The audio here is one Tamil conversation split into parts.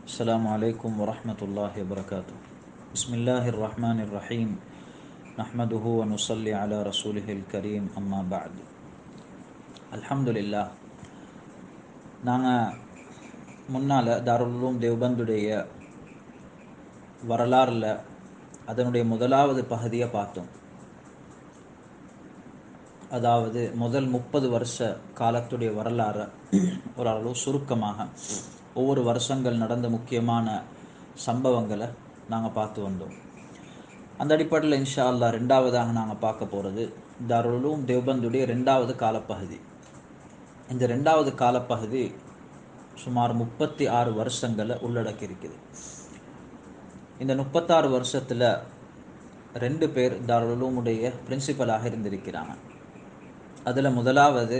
السلام عليكم ورحمة الله وبركاته. بسم الله الرحمن الرحيم. نحمده ونصلي على رسوله الكريم. أما بعد. الحمد لله. நாங்கள் முன்னால் தாருல் உலூம் தேவ்பந்துடைய வரலாறில் அதனுடைய முதலாவது பகுதியை பார்த்தோம். அதாவது முதல் 30 வருஷ காலத்துடைய வரலாறு ஓரளவு சுருக்கமாக ஒவ்வொரு வருஷங்கள் நடந்த முக்கியமான சம்பவங்களை நாங்கள் பார்த்து வந்தோம். அந்த அடிப்படையில் இன்ஷா அல்லாஹ் ரெண்டாவதாக நாங்கள் பார்க்க போகிறது தாருல் உலூம் தேவ்பந்துடைய ரெண்டாவது காலப்பகுதி. இந்த ரெண்டாவது காலப்பகுதி சுமார் 36 வருஷங்களை உள்ளடக்கி இருக்குது. இந்த 36 வருஷத்தில் 2 பேர் தாருல் உலூமுடைய பிரின்சிபலாக இருந்திருக்கிறாங்க. அதில் முதலாவது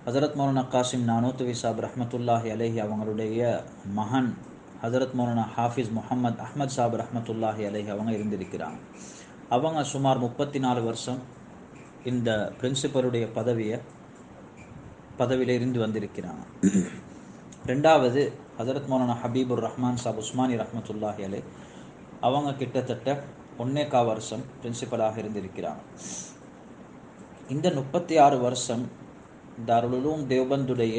ஹஜரத் மௌலானா காசிம் நானூத்துவி சாப் ரஹ்மத்துல்லாஹி அலைஹி அவங்களுடைய மகன் ஹஜரத் மௌலானா ஹாஃபிஸ் முஹம்மது அஹ்மத் சாப் ரஹ்மத்துல்லாஹி அலைஹி அவங்க இருந்திருக்கிறாங்க. அவங்க சுமார் 34 வருஷம் இந்த பிரின்சிபலுடைய பதவியில் இருந்து வந்திருக்கிறாங்க. ரெண்டாவது ஹஜரத் மௌலானா ஹபீபுர் ரஹ்மான் சாப் உஸ்மானி ரஹ்மத்துல்லாஹி அலைஹி அவங்க கிட்டத்தட்ட 1.25 வருஷம் பிரின்சிபலாக இருந்திருக்கிறாங்க. இந்த 36 வருஷம் தாருல் உலூம் தேவ்பந்துடைய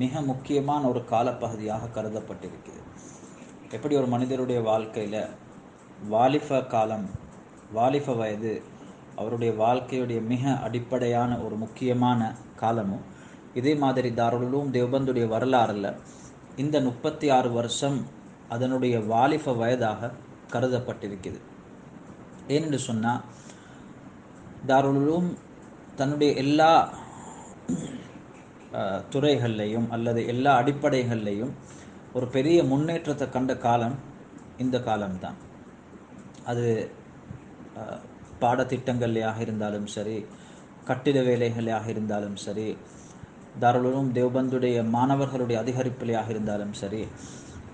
மிக முக்கியமான ஒரு காலப்பகுதியாக கருதப்பட்டிருக்கிறது. எப்படி ஒரு மனிதருடைய வாழ்க்கையில் வாலிப வயது அவருடைய வாழ்க்கையுடைய மிக அடிப்படையான ஒரு முக்கியமான காலமும், இதே மாதிரி தாருல் உலூம் தேவ்பந்துடைய வரலாறில் இந்த 36 வருஷம் அதனுடைய வாலிப வயதாக கருதப்பட்டிருக்கிறது. ஏனென்று சொன்னால் தாருல் உலூம் தன்னுடைய எல்லா துறைகள்லையும் அல்லது எல்லா அடிப்படைகள்லையும் ஒரு பெரிய முன்னேற்றத்தை கண்ட காலம் இந்த காலம்தான். அது பாடத்திட்டங்களையாக இருந்தாலும் சரி, கட்டிட வேலைகளாக இருந்தாலும் சரி, தாருல் உலூம் தேவ்பந்துடைய மாணவர்களுடைய அதிகரிப்பிலையாக இருந்தாலும் சரி,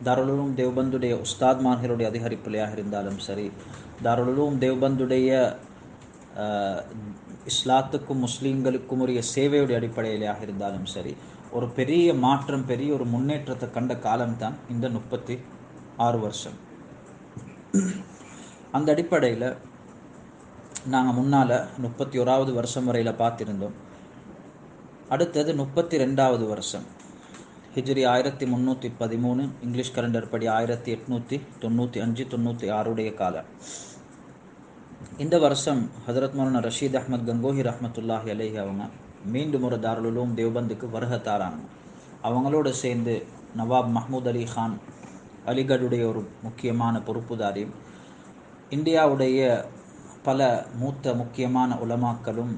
தாருல் உலூம் தேவ்பந்துடைய உஸ்தாத்மார்களுடைய அதிகரிப்பிலையாக இருந்தாலும் சரி, தாருல் உலூம் தேவ்பந்துடைய இஸ்லாத்துக்கும் முஸ்லீம்களுக்கும் உரிய சேவையுடைய அடிப்படையிலாக இருந்தாலும் சரி, ஒரு பெரிய மாற்றம், பெரிய ஒரு முன்னேற்றத்தை கண்ட காலம்தான் இந்த 36 வருஷம். அந்த அடிப்படையில் நாங்கள் முன்னால் 31வது வருஷம் வரையில் பார்த்திருந்தோம். அடுத்தது 32வது வருஷம், ஹிஜ்ரி 1313, இங்கிலீஷ் கலண்டர் படி 1895-96 காலம். இந்த வருஷம் ஹஜரத் மௌலானா ரஷீத் அஹ்மத் கங்கோஹி ரஹ்மத்துல்லாஹி அலைஹி அவங்க மீண்டும் ஒரு தாருல் உலூம் தேவ்பந்துக்கு வருகை தாராங்க. அவங்களோடு சேர்ந்து நவாப் மஹ்மூத் அலி கான், அலிகடுடைய ஒரு முக்கியமான பொறுப்புதாரியும், இந்தியாவுடைய பல மூத்த முக்கியமான உலமாக்களும்,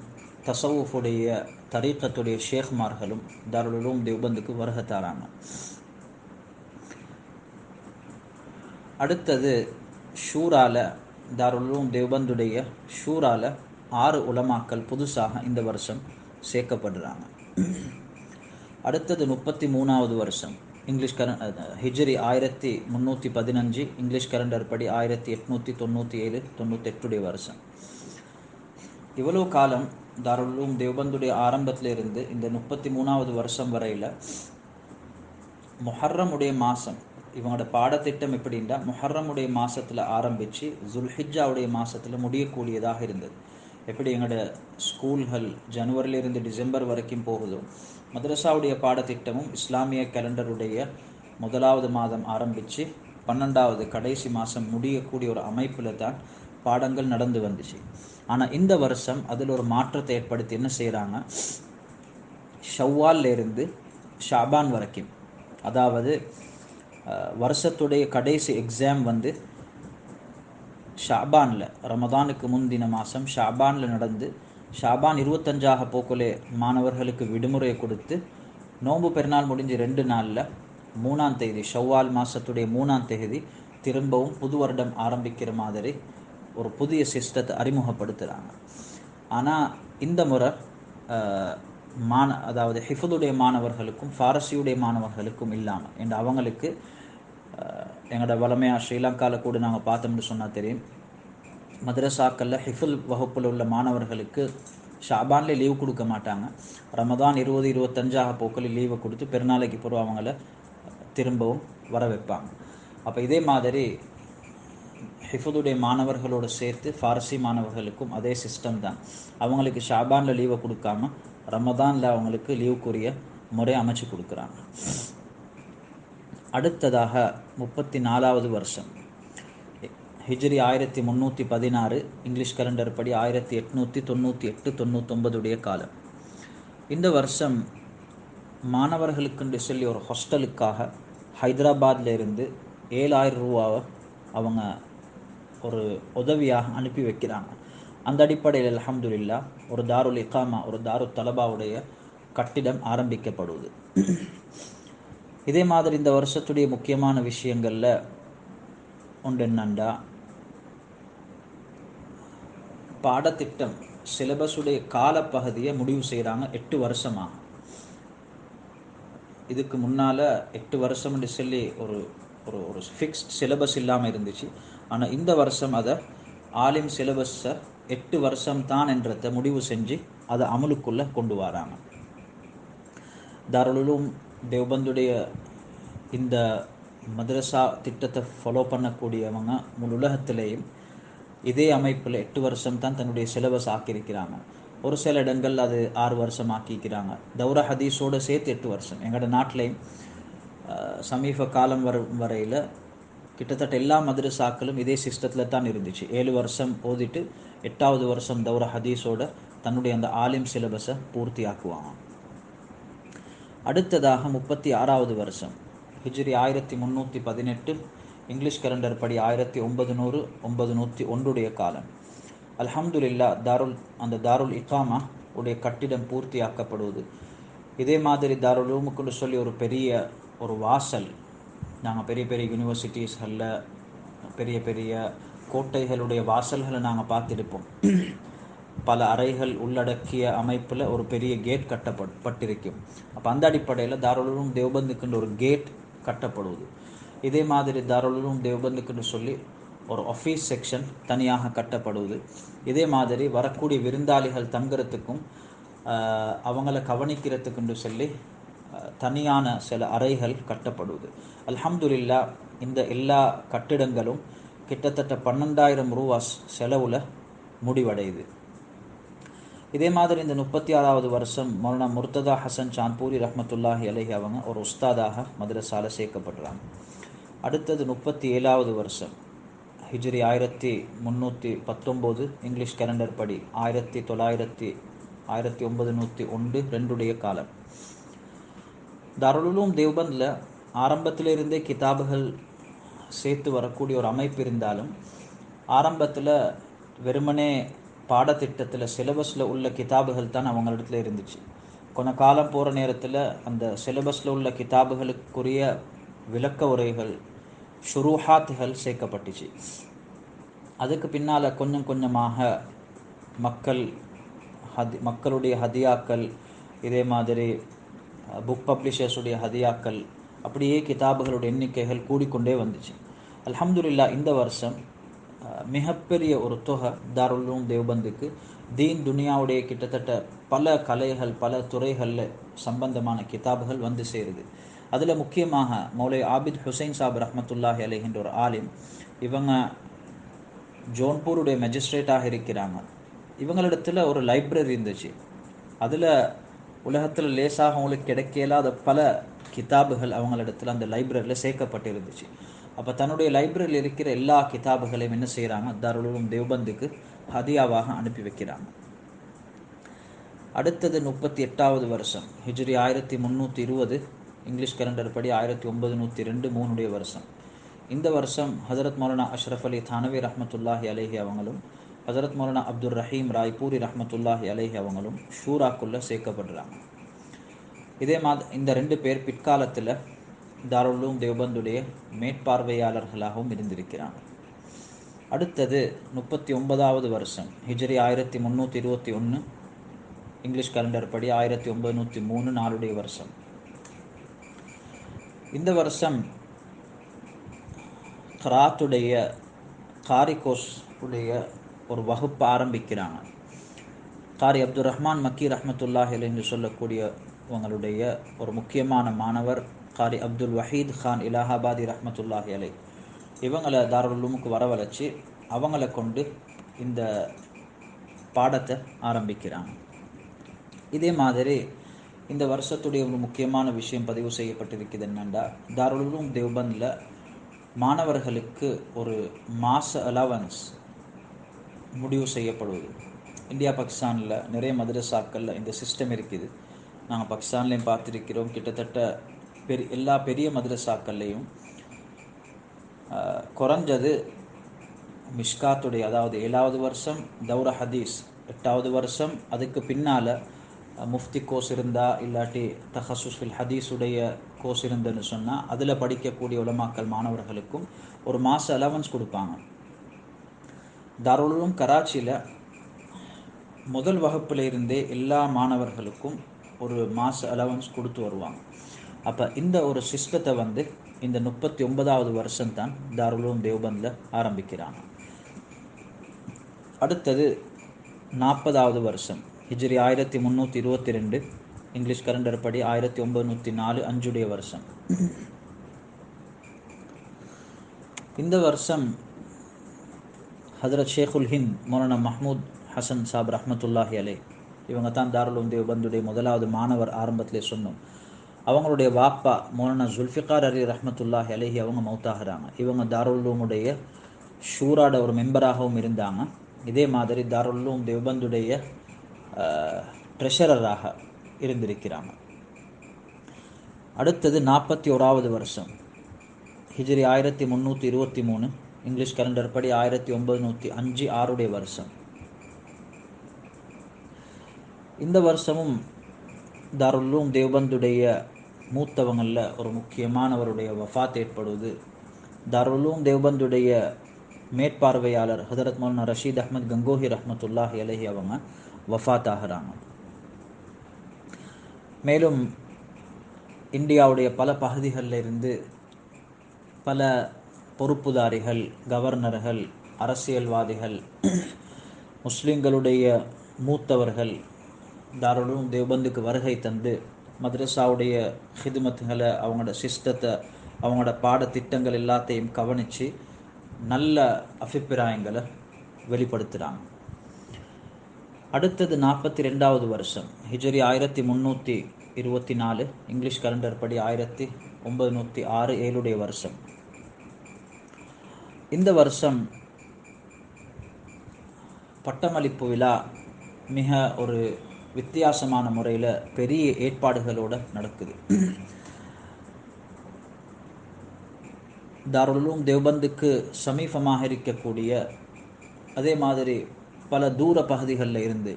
தசவுஃபுடைய தரீக்கத்துடைய ஷேக்மார்களும் தாருல் உலூம் தேவ்பந்துக்கு வருகை தாராங்க. அடுத்தது ஷூரால, தாருல் உலூம் தேவ்பந்துடைய ஷூரால 6 உலமாக்கள் புதுசாக இந்த வருஷம் சேர்க்கப்படுறாங்க. அடுத்தது 33வது வருஷம், ஹிஜ்ரி 1315, இங்கிலீஷ் கலண்டர் படி 1897-98 வருஷம். இவ்வளவு காலம் தாருல் உலூம் தேவ்பந்துடைய ஆரம்பத்தில் இருந்து இந்த 33வது வருஷம் வரையில் முஹர்ரமுடைய மாதம், இவங்களோட பாடத்திட்டம் எப்படின்னா முஹர்ரமுடைய மாதத்தில் ஆரம்பித்து ஜுல்ஹிஜ்ஜாவுடைய மாதத்தில் முடியக்கூடியதாக இருந்தது. எப்படி எங்களோட ஸ்கூல்கள் ஜனவரியிலிருந்து டிசம்பர் வரைக்கும் போகுதோ, மதரசாவுடைய பாடத்திட்டமும் இஸ்லாமிய கேலண்டருடைய 1வது மாதம் ஆரம்பித்து 12வது கடைசி மாதம் முடியக்கூடிய ஒரு அமைப்பில் தான் பாடங்கள் நடந்து வந்துச்சு. ஆனால் இந்த வருஷம் அதில் ஒரு மாற்றத்தை ஏற்படுத்தி என்ன செய்கிறாங்க, ஷவ்வால்ல இருந்து ஷாபான் வரைக்கும், அதாவது வருஷத்துடைய கடைசி எக்ஸாம் வந்து ஷாபானில், ரமதானுக்கு முந்தின மாதம் ஷாபானில் நடந்து, ஷாபான் 25 போக்குலே மாணவர்களுக்கு விடுமுறையை கொடுத்து, நோன்பு பெருநாள் முடிஞ்சு 2 நாளில் 3ஆம் தேதி, ஷவ்வால் மாதத்துடைய 3ஆம் தேதி திரும்பவும் புது வருடம் ஆரம்பிக்கிற மாதிரி ஒரு புதிய சிஸ்டத்தை அறிமுகப்படுத்துகிறாங்க. ஆனால் இந்த முறை அதாவது ஹிஃபுதுடைய மாணவர்களுக்கும் ஃபாரசியுடைய மாணவர்களுக்கும் இல்லாமல், என்று அவங்களுக்கு எங்களோட வளமையாக ஸ்ரீலங்காவில் கூட நாங்கள் பார்த்தோம்னு சொன்னால் தெரியும், மதரசாக்களில் ஹிஃபுல் வகுப்பில் உள்ள மாணவர்களுக்கு ஷாபான்லேயே லீவு கொடுக்க மாட்டாங்க. ரமதான் 20-25 போக்கில் லீவை கொடுத்து பெருநாளைக்கு பிறகு அவங்கள திரும்பவும் வர வைப்பாங்க. அப்போ இதே மாதிரி ஹிஃபுதுடைய மாணவர்களோடு சேர்த்து ஃபாரசி மாணவர்களுக்கும் அதே சிஸ்டம் தான். அவங்களுக்கு ஷாபானில் லீவை கொடுக்காம ரமதானில் அவங்களுக்கு லீவுக்குரிய முறை அமைச்சு கொடுக்குறாங்க. அடுத்ததாக 34வது வருஷம் ஹிஜ்ரி 1316, இங்கிலீஷ் கலண்டர் படி 1898-99 காலம். இந்த வருஷம் மாணவர்களுக்குன்னு சொல்லி ஒரு ஹாஸ்டலுக்காக ஹைதராபாத்தில் இருந்து 7000 ரூபாவை அவங்க ஒரு உதவியாக அனுப்பி வைக்கிறாங்க. அந்த அடிப்படையில் அல்ஹம்துலில்லாஹ் ஒரு தாருல் இகாமா, ஒரு தாருல் தலபாவுடைய கட்டிடம் ஆரம்பிக்கப்படுவது. இதே மாதிரி இந்த வருஷத்துடைய முக்கியமான விஷயங்களில் ஒன்று என்னண்டா, பாடத்திட்டம் சிலபஸுடைய காலப்பகுதியை முடிவு செய்கிறாங்க 8 வருஷமாக. இதுக்கு முன்னால் 8 வருஷம்னு சொல்லி ஒரு ஒரு ஒரு ஃபிக்ஸ்ட் சிலபஸ் இல்லாமல் இருந்துச்சு. ஆனால் இந்த வருஷம் அதை ஆலிம் சிலபஸை 8 வருஷம் தான் என்றதை முடிவு செஞ்சு அதை அமலுக்குள்ளே கொண்டு வராங்க. தாருல் உலூம் தேவ்பந்துடைய இந்த மதரசா திட்டத்தை ஃபாலோ பண்ணக்கூடியவங்க முழு உலகத்திலேயும் இதே அமைப்பில் 8 வருஷம் தான் தன்னுடைய சிலபஸ் ஆக்கியிருக்கிறாங்க. ஒரு சில இடங்கள் அது 6 வருஷம் ஆக்கிக்கிறாங்க. தௌரா ஹதீஸோடு சேர்த்து 8 வருஷம். எங்களோட நாட்டிலையும் சமீப காலம் வரையில் கிட்டத்தட்ட எல்லா மதரசாக்களும் இதே சிஸ்டத்தில் தான் இருந்துச்சு. 7 வருஷம் ஓதிட்டு 8வது வருஷம் தௌரா ஹதீஸோட தன்னுடைய அந்த ஆலிம் சிலபஸை பூர்த்தி ஆக்குவாங்க. அடுத்ததாக 36வது வருஷம் ஹிஜ்ரி 1318, இங்கிலீஷ் கலண்டர் படி 1900-901 காலம். அல்ஹம்துலில்லாஹ் தாருல் இகாமா உடைய கட்டிடம் பூர்த்தியாக்கப்படுவது. இதே மாதிரி தாருல் உலூமுக்குன்னு சொல்லி ஒரு பெரிய ஒரு வாசல், நாங்கள் பெரிய பெரிய யூனிவர்சிட்டிஸ்களில் பெரிய பெரிய கோட்டைகளுடைய வாசல்களை நாங்கள் பார்த்துருப்போம். பல அறைகள் உள்ளடக்கிய அமைப்பில் ஒரு பெரிய கேட் கட்டப்பட்டிருக்கும். அப்போ அந்த அடிப்படையில் தாருல் உலூம் தேவ்பந்துக்குன்னு ஒரு கேட் கட்டப்படுவது. இதே மாதிரி தாருல் உலூம் தேவ்பந்துக்குன்னு சொல்லி ஒரு ஆஃபீஸ் செக்ஷன் தனியாக கட்டப்படுவது. இதே மாதிரி வரக்கூடிய விருந்தாளிகள் தங்குறதுக்கும் அவங்கள கவனிக்கிறதுக்குன்னு சொல்லி தனியான சில அறைகள் கட்டப்படுவது. அல்ஹம்துலில்லாஹ் இந்த எல்லா கட்டிடங்களும் கிட்டத்தட்ட 12,000 ரூபா செலவில் முடிவடையுது. இதே மாதிரி இந்த 36வது வருஷம் மௌலானா முர்ததா ஹசன் சாந்த்பூரி ரஹ்மத்துல்லாஹி அலைஹி அவங்க ஒரு உஸ்தாதாக மதரசால சேர்க்கப்படுறாங்க. அடுத்தது 37வது வருஷம் ஹிஜ்ரி 1319, இங்கிலீஷ் கேலண்டர் படி 1901-2 காலம். தாருல் உலூம் தேவ்பந்தில் ஆரம்பத்திலிருந்தே கிதாபுகள் சேர்த்து வரக்கூடிய ஒரு அமைப்பு இருந்தாலும் ஆரம்பத்தில் வெறுமனே பாடத்திட்டத்தில் சிலபஸில் உள்ள கிதாபுகள் தான் அவங்களிடத்துல இருந்துச்சு. கொஞ்ச காலம் போகிற நேரத்தில் அந்த சிலபஸில் உள்ள கிதாபுகளுக்குரிய விளக்க உரைகள், ஷுரூஹாத்துகள் சேர்க்கப்பட்டுச்சு. அதுக்கு பின்னால் கொஞ்சம் கொஞ்சமாக மக்களுடைய ஹதியாக்கள், இதே மாதிரி புக் பப்ளிஷர்ஸுடைய ஹதியாக்கள், அப்படியே கிதாபுகளுடைய எண்ணிக்கைகள் கூடிக்கொண்டே வந்துச்சு. அல்ஹம்துலில்லாஹ் இந்த வருஷம் மிகப்பெரிய ஒரு தொகை தாருல் உலூம் தேவ்பந்துக்கு தீன் துனியாவுடைய கிட்டத்தட்ட பல கலைகள், பல துறைகளில் சம்பந்தமான கிதாபுகள் வந்து சேருது. அதில் முக்கியமாக மௌலை ஆபித் ஹுசைன் சாப் ரஹ்மத்துல்லாஹி அலைஹின்ற ஒரு ஆலிம், இவங்க ஜோன்பூருடைய மேஜிஸ்ட்ரேட்டாக இருக்கிறாங்க. இவங்களிடத்தில் ஒரு லைப்ரரி இருந்துச்சு. அதில் உலகத்தில் லேசாக அவங்களுக்கு கிடைக்க இயலாத பல கிதாபுகள் அவங்களிடத்தில் அந்த லைப்ரரியில் சேர்க்கப்பட்டு இருந்துச்சு. அப்போ தன்னுடைய லைப்ரரியில் இருக்கிற எல்லா கிதாபுகளையும் என்ன செய்கிறாங்க, தாருல் உலூம் தேவ்பந்துக்கு ஹதியாவாக அனுப்பி வைக்கிறாங்க. அடுத்தது 38வது வருஷம் ஹிஜ்ரி 1320, இங்கிலீஷ் கேலண்டர் படி 1902-3 வருஷம். இந்த வருஷம் ஹஜரத் மௌலானா அஷ்ரஃப் அலி தானவி ரஹ்மத்துல்லாஹி அலைஹி அவங்களும் ஹஜரத் மௌலானா அப்துல் ரஹீம் ராய்பூரி ரஹ்மத்துல்லாஹி அலைஹி அவங்களும் ஷூராக்குள்ளே சேர்க்கப்படுறாங்க. இதே இந்த 2 பேர் பிற்காலத்தில் தாருல் உலூம் தேவ்பந்துடைய மேற்பார்வையாளர்களாகவும் இருந்திருக்கிறாங்க. அடுத்தது 39வது வருஷம் ஹிஜ்ரி 1321, இங்கிலீஷ் கேலண்டர் படி 1903 வருஷம். இந்த வருஷம் கராத்துடைய காரிகோஸ் உடைய ஒரு வகுப்பு ஆரம்பிக்கிறாங்க. காரி அப்துல் ரஹ்மான் மக்கி ரஹ்மத்துல்லாஹி அலைஹி என்று சொல்லக்கூடியவங்களுடைய ஒரு முக்கியமான மாணவர் காரி அப்துல் வஹீத் கான் இலாஹாபாதி ரஹ்மத்துல்லாஹி அலை இவங்களை தாருல் உலூமுக்கு வரவழைச்சி அவங்கள கொண்டு இந்த பாடத்தை ஆரம்பிக்கிறாங்க. இதே மாதிரி இந்த வருஷத்துடைய ஒரு முக்கியமான விஷயம் பதிவு செய்யப்பட்டிருக்குது என்னென்னா, தாருல் உலூம் தேவ்பந்தில் மாணவர்களுக்கு ஒரு மாச அலவன்ஸ் முடிவு செய்யப்படுவது. இந்தியா பாகிஸ்தானில் நிறைய மதரசாக்களில் இந்த சிஸ்டம் இருக்குது. நாங்கள் பாகிஸ்தான்லேயும் பார்த்துருக்கிறோம். கிட்டத்தட்ட எல்லா பெரிய மதரசாக்கள்லேயும் குறைஞ்சது மிஷ்காத்துடைய, அதாவது 7வது வருஷம் தௌர ஹதீஸ், 8வது வருஷம் அதுக்கு பின்னால் முஃப்தி கோர்ஸ் இருந்தால் இல்லாட்டி தஹசுஸ் ஃபில் ஹதீஸுடைய கோர்ஸ் இருந்துன்னு சொன்னால் அதில் படிக்கக்கூடிய உலமாக்கல் மாணவர்களுக்கும் ஒரு மாத அலவன்ஸ் கொடுப்பாங்க. தாருல் உலூம் கராச்சியில் முதல் வகுப்பில் இருந்தே எல்லா மாணவர்களுக்கும் ஒரு மாத அலவன்ஸ் கொடுத்து வருவாங்க. அப்போ இந்த ஒரு சிஸ்டத்தை இந்த 39வது வருஷம்தான் தாருல் உலூம் தேவ்பந்தில் ஆரம்பிக்கிறாங்க. அடுத்தது 40வது வருஷம், ஹிஜ்ரி 1322, இங்கிலீஷ் கலண்டர் படி 1904 அஞ்சுடைய வருஷம். இந்த வருஷம் ஹதரத் ஷேகுல் ஹிந்த் மௌலானா மஹ்மூத் ஹசன் சாப் ரஹ்மத்துல்லாஹி அலை இவங்க தான் தாருல் உலூம் தேவ்பந்துடைய முதலாவது மாணவர். ஆரம்பத்திலே சொன்னோம். அவங்களுடைய வாப்பா மௌலானா ஜுல்ஃபிகார் அலி ரஹ்மத்துல்லாஹி அலைஹி அவங்க மௌத்தாகிறாங்க. இவங்க தாருல் உலூமுடைய ஷூராட ஒரு மெம்பராகவும் இருந்தாங்க. இதே மாதிரி தாருல் உலூம் தேவ்பந்துடைய ட்ரெஷரராக இருந்திருக்கிறாங்க. அடுத்தது 41வது வருஷம், ஹிஜ்ரி 1323, இங்கிலீஷ் கலண்டர் படி 1905 6 வருஷம். இந்த வருஷமும் தாருல் உலூம் தேவ்பந்துடைய மூத்தவங்களில் ஒரு முக்கியமானவருடைய வஃபாத் ஏற்படுவது. தாருல் உலூம் தேவ்பந்துடைய மேற்பார்வையாளர் ஹதரத் மௌலானா ரஷீத் அஹ்மத் கங்கோஹி ரஹ்மத்துல்லாஹி அலைஹி அவங்க வஃபாத் ஆகிறாங்க. மேலும் இந்தியாவுடைய பல பகுதிகளில் இருந்து பல பொறுப்புதாரிகள், கவர்னர்கள், அரசியல்வாதிகள், முஸ்லிம்களுடைய மூத்தவர்கள் தாருல் உலூம் தேவ்பந்துக்கு வருகை தந்து மദ്രஸாவுடைய ஹிதுமத்துகளை, அவங்களோட சிஸ்டத்தை, அவங்களோட பாடத்திட்டங்கள் எல்லாத்தையும் கவனித்து நல்ல அபிப்பிராயங்களை வெளிப்படுத்துகிறாங்க. அடுத்தது 42வது வருஷம், ஹிஜ்ரி 1324, இங்கிலீஷ் கலண்டர் படி 1906 7 வருஷம். இந்த வருஷம் பட்டமளிப்பு விழா மிக ஒரு வித்தியாசமான முறையில் பெரிய ஏற்பாடுகளோடு நடக்குது. தாருல் உலூம் தேவ்பந்துக்கு சமீபமாக இருக்கக்கூடிய, அதே மாதிரி பல தூர பகுதிகளில் இருந்து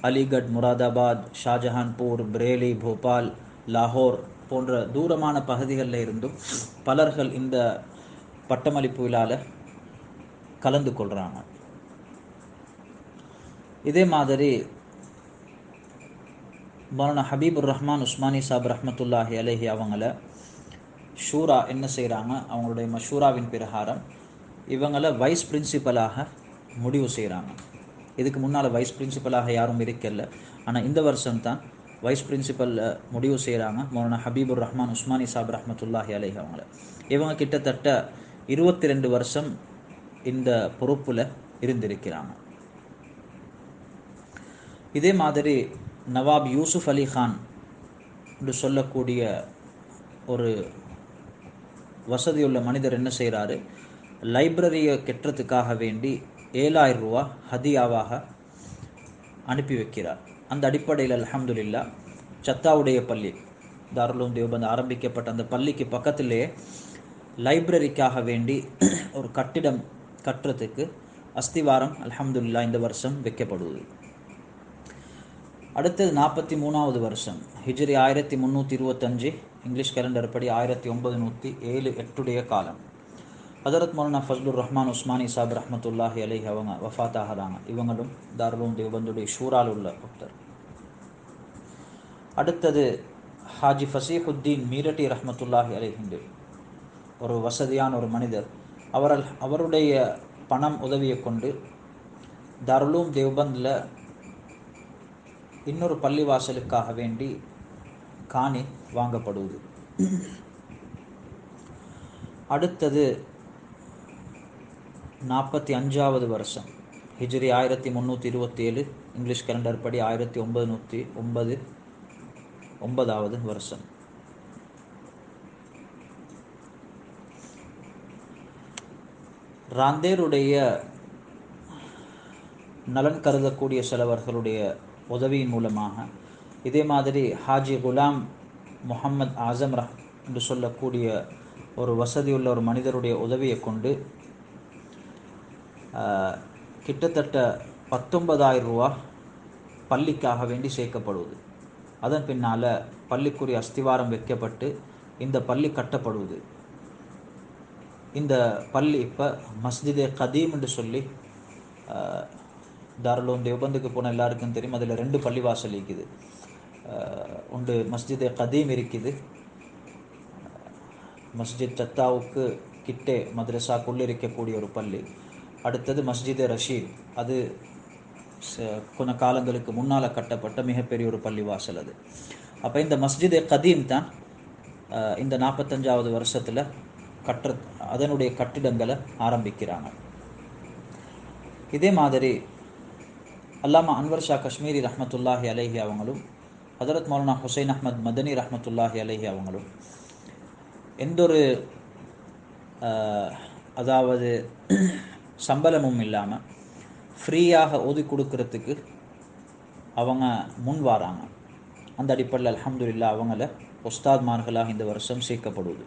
அலிகட், முராதாபாத், ஷாஜஹான்பூர், பிரேலி, போபால், லாகூர் போன்ற தூரமான பகுதிகளில் இருந்தும் பலர்கள் இந்த பட்டமளிப்பு விழாவில் கலந்து கொள்கிறாங்க. இதே மாதிரி மௌலானா ஹபீபுர் ரஹ்மான் உஸ்மானி சாப் ரஹ்மத்துல்லாஹி அலைஹி அவங்கள ஷூரா என்ன செய்கிறாங்க, அவங்களுடைய மஷூராவின் பிரகாரம் இவங்களை வைஸ் பிரின்சிபலாக முடிவு செய்கிறாங்க. இதுக்கு முன்னால் வைஸ் பிரின்சிபலாக யாரும் இருக்கல. ஆனால் இந்த வருஷம்தான் வைஸ் பிரின்சிபலில் முடிவு செய்கிறாங்க மௌலானா ஹபீபுர் ரஹ்மான் உஸ்மானி சாப் ரஹ்மத்துல்லாஹி அலைஹி அவங்கள. இவங்க கிட்டத்தட்ட 22 வருஷம் இந்த பொறுப்பில் இருந்திருக்கிறாங்க. இதே மாதிரி நவாப் யூசுஃப் அலி கான் என்று சொல்லக்கூடிய ஒரு வசதியுள்ள மனிதர் என்ன செய்கிறாரு, லைப்ரரியை கட்டுறதுக்காக வேண்டி 7000 ரூபா ஹதியாவாக அனுப்பி வைக்கிறார். அந்த அடிப்படையில் அல்ஹம்துலில்லாஹ் சத்தாவுடைய பள்ளி, தாருல் உலூம் தேவ்பந்த் ஆரம்பிக்கப்பட்ட அந்த பள்ளிக்கு பக்கத்திலேயே லைப்ரரிக்காக வேண்டி ஒரு கட்டிடம் கட்டுறதுக்கு அஸ்திவாரம் அல்ஹம்துலில்லாஹ் இந்த வருஷம் வைக்கப்படுவது. அடுத்தது 43வது வருஷம், ஹிஜ்ரி 1325, இங்கிலீஷ் கேலண்டர் படி 1907 8 காலம். ஹதரத் மௌலானா ஃபஸ்லுர் ரஹ்மான் உஸ்மானி சாப் ரஹ்மத்துல்லாஹி அலைஹி அவங்க வஃபாத் ஆகிறாங்க. இவங்களும் தாருல் உலூம் தேவ்பந்துடைய ஷூரால் உள்ள ஒருத்தர். அடுத்தது ஹாஜி ஃபசீஹுத்தீன் மீரட்டி ரஹ்மத்துல்லாஹி அலைஹி, ஒரு வசதியான ஒரு மனிதர். அவருடைய பணம் உதவியை கொண்டு தாருல் உலூம் தேவ்பந்தில் இன்னொரு பள்ளிவாசலுக்காக வேண்டி காணி வாங்கப்படுவது. அடுத்தது 45வது வருஷம், ஹிஜ்ரி 1327, இங்கிலீஷ் கேலண்டர் படி 1909வது வருஷம். ராந்தேருடைய நலன் கருதக்கூடிய சிலவர்களுடைய உதவியின் மூலமாக, இதே மாதிரி ஹாஜி குலாம் முஹம்மத் ஆசம் என்று சொல்லக்கூடிய ஒரு வசதியுள்ள ஒரு மனிதருடைய உதவியை கொண்டு கிட்டத்தட்ட 19,000 ரூபா பள்ளிக்காக வேண்டி சேர்க்கப்படுவது. அதன் பின்னால் பள்ளிக்குரிய அஸ்திவாரம் வைக்கப்பட்டு இந்த பள்ளி கட்டப்படுவது. இந்த பள்ளி இப்போ மஸ்ஜிதே கதீம் என்று சொல்லி, தாருல் தேவபந்துக்கு போன எல்லாருக்கும் தெரியும், அதில் 2 பள்ளிவாசல் இருக்குது. ஒன்று மஸ்ஜிதே கதீம் இருக்குது, மஸ்ஜித் சத்தாவுக்கு கிட்டே மദ്രஸாக்குள்ளே இருக்கக்கூடிய ஒரு பள்ளி. அடுத்தது மஸ்ஜிதே ரஷீத், அது கொஞ்ச காலங்களுக்கு முன்னால் கட்டப்பட்ட மிகப்பெரிய ஒரு பள்ளிவாசல் அது. அப்போ இந்த மஸ்ஜிதே கதீம் தான் இந்த 45வது வருஷத்தில் அதனுடைய கட்டிடங்களை ஆரம்பிக்கிறாங்க. இதே மாதிரி அல்லாமா அன்வர் ஷா காஷ்மீரி ரஹ்மத்துல்லாஹி அலைஹி அவங்களும் ஹதரத் மௌலானா ஹுசைன் அஹ்மத் மதனி ரஹ்மத்துல்லாஹி அலைஹி அவங்களும் எந்தொரு அதாவது சம்பளமும் இல்லாமல் ஃப்ரீயாக ஓதி கொடுக்கறதுக்கு அவங்க முன் வராங்க. அந்த அடிப்படையில் அல்ஹம்துலில்லாஹ் அவங்கள உஸ்தாத்மார்களாக இந்த வருஷம் சேர்க்கப்படுவது.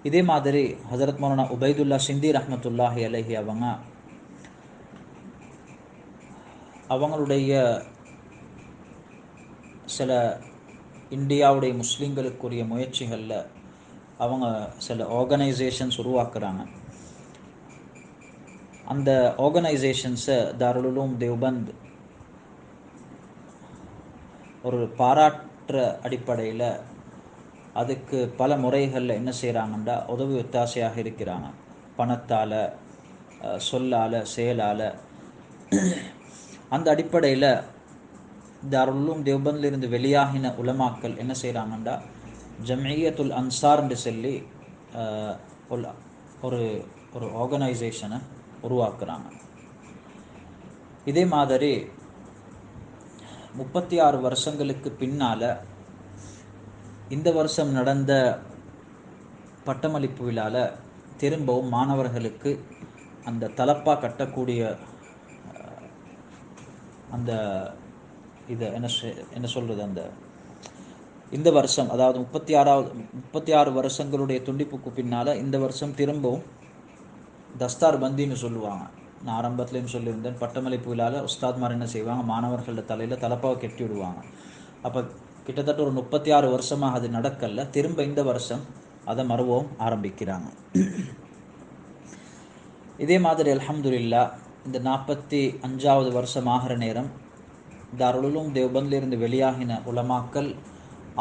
இதே மாதிரி ஹஜரத் மௌலானா உபைதுல்லா சிந்தி ரஹ்மத்துல்லாஹி அலைஹி அவங்களுடைய சில இந்தியாவுடைய முஸ்லீம்களுக்குரிய முயற்சிகளில் அவங்க சில ஆர்கனைசேஷன்ஸ் உருவாக்குறாங்க. அந்த ஆர்கனைசேஷன்ஸை தாருல் உலூம் தேவ்பந்த் ஒரு பாராட்டுற அடிப்படையில் அதுக்கு பல முறைகளில் என்ன செய்கிறாங்கன்னா உதவி ஒத்தாசையாக இருக்கிறாங்க. பணத்தால், சொல்லால், செயலால். அந்த அடிப்படையில் தாருல் உலூம் தேவ்பந்திலிருந்து வெளியாகின உலமாக்கள் என்ன செய்கிறாங்கன்னா ஜம்இய்யத்துல் அன்சார்ன்னு சொல்லி ஒரு ஒரு ஆர்கனைசேஷனை உருவாக்குறாங்க. இதே மாதிரி 36 வருஷங்களுக்கு பின்னால் இந்த வருஷம் நடந்த பட்டமளிப்பு விழாவில் திரும்பவும் மாணவர்களுக்கு அந்த தலப்பா கட்டக்கூடிய அந்த இதை என்ன சொல்கிறது, இந்த வருஷம் அதாவது 36 வருஷங்களுடைய துண்டிப்புக்கு பின்னால் இந்த வருஷம் திரும்பவும் தஸ்தார் பந்தின்னு சொல்லுவாங்க. நான் ஆரம்பத்துலேயும் சொல்லியிருந்தேன், பட்டமளிப்பு விழாவில் உஸ்தாத்மார் என்ன செய்வாங்க, மாணவர்களோட தலையில் தலப்பாவை கட்டி விடுவாங்க. அப்போ கிட்டத்தட்ட ஒரு 36 வருஷமாக அது நடக்கல. திரும்ப இந்த வருஷம் அதை மறுபவும் ஆரம்பிக்கிறாங்க. இதே மாதிரி அல்ஹம்துலில்லாஹ் இந்த 45வது வருஷம் ஆகிற நேரம் தாருல் உலூம் தேவ்பந்திலிருந்து வெளியாகின உலமாக்கள்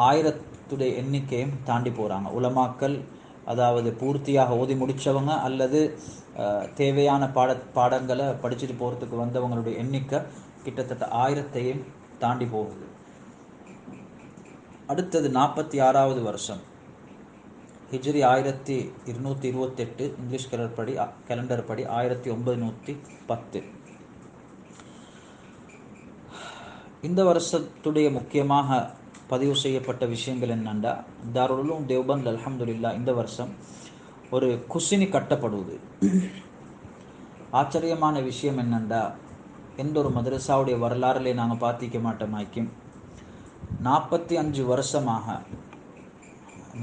1000 எண்ணிக்கையும் தாண்டி போகிறாங்க. உலமாக்கள் அதாவது பூர்த்தியாக ஓதி முடித்தவங்க அல்லது தேவையான பாடங்களை படிச்சுட்டு போகிறதுக்கு வந்தவங்களுடைய எண்ணிக்கை கிட்டத்தட்ட 1000ஐயும் தாண்டி போகுது. அடுத்தது 46வது வருஷம், ஹிஜ்ரி 1228, இங்கிலீஷ் கேலண்டர் படி 1910. இந்த வருஷத்துடைய முக்கியமாக பதிவு செய்யப்பட்ட விஷயங்கள் என்னென்னா, தாருல் உலூம் தேவ்பந்த் அல்ஹம்துலில்லாஹ் இந்த வருஷம் ஒரு குசினி கட்டப்படுவது. ஆச்சரியமான விஷயம் என்னென்னா, எந்த ஒரு மதரசாவுடைய வரலாறுலே நாங்கள் பார்த்திக்க மாட்டோமாய்க்கும் 45 வருஷமாக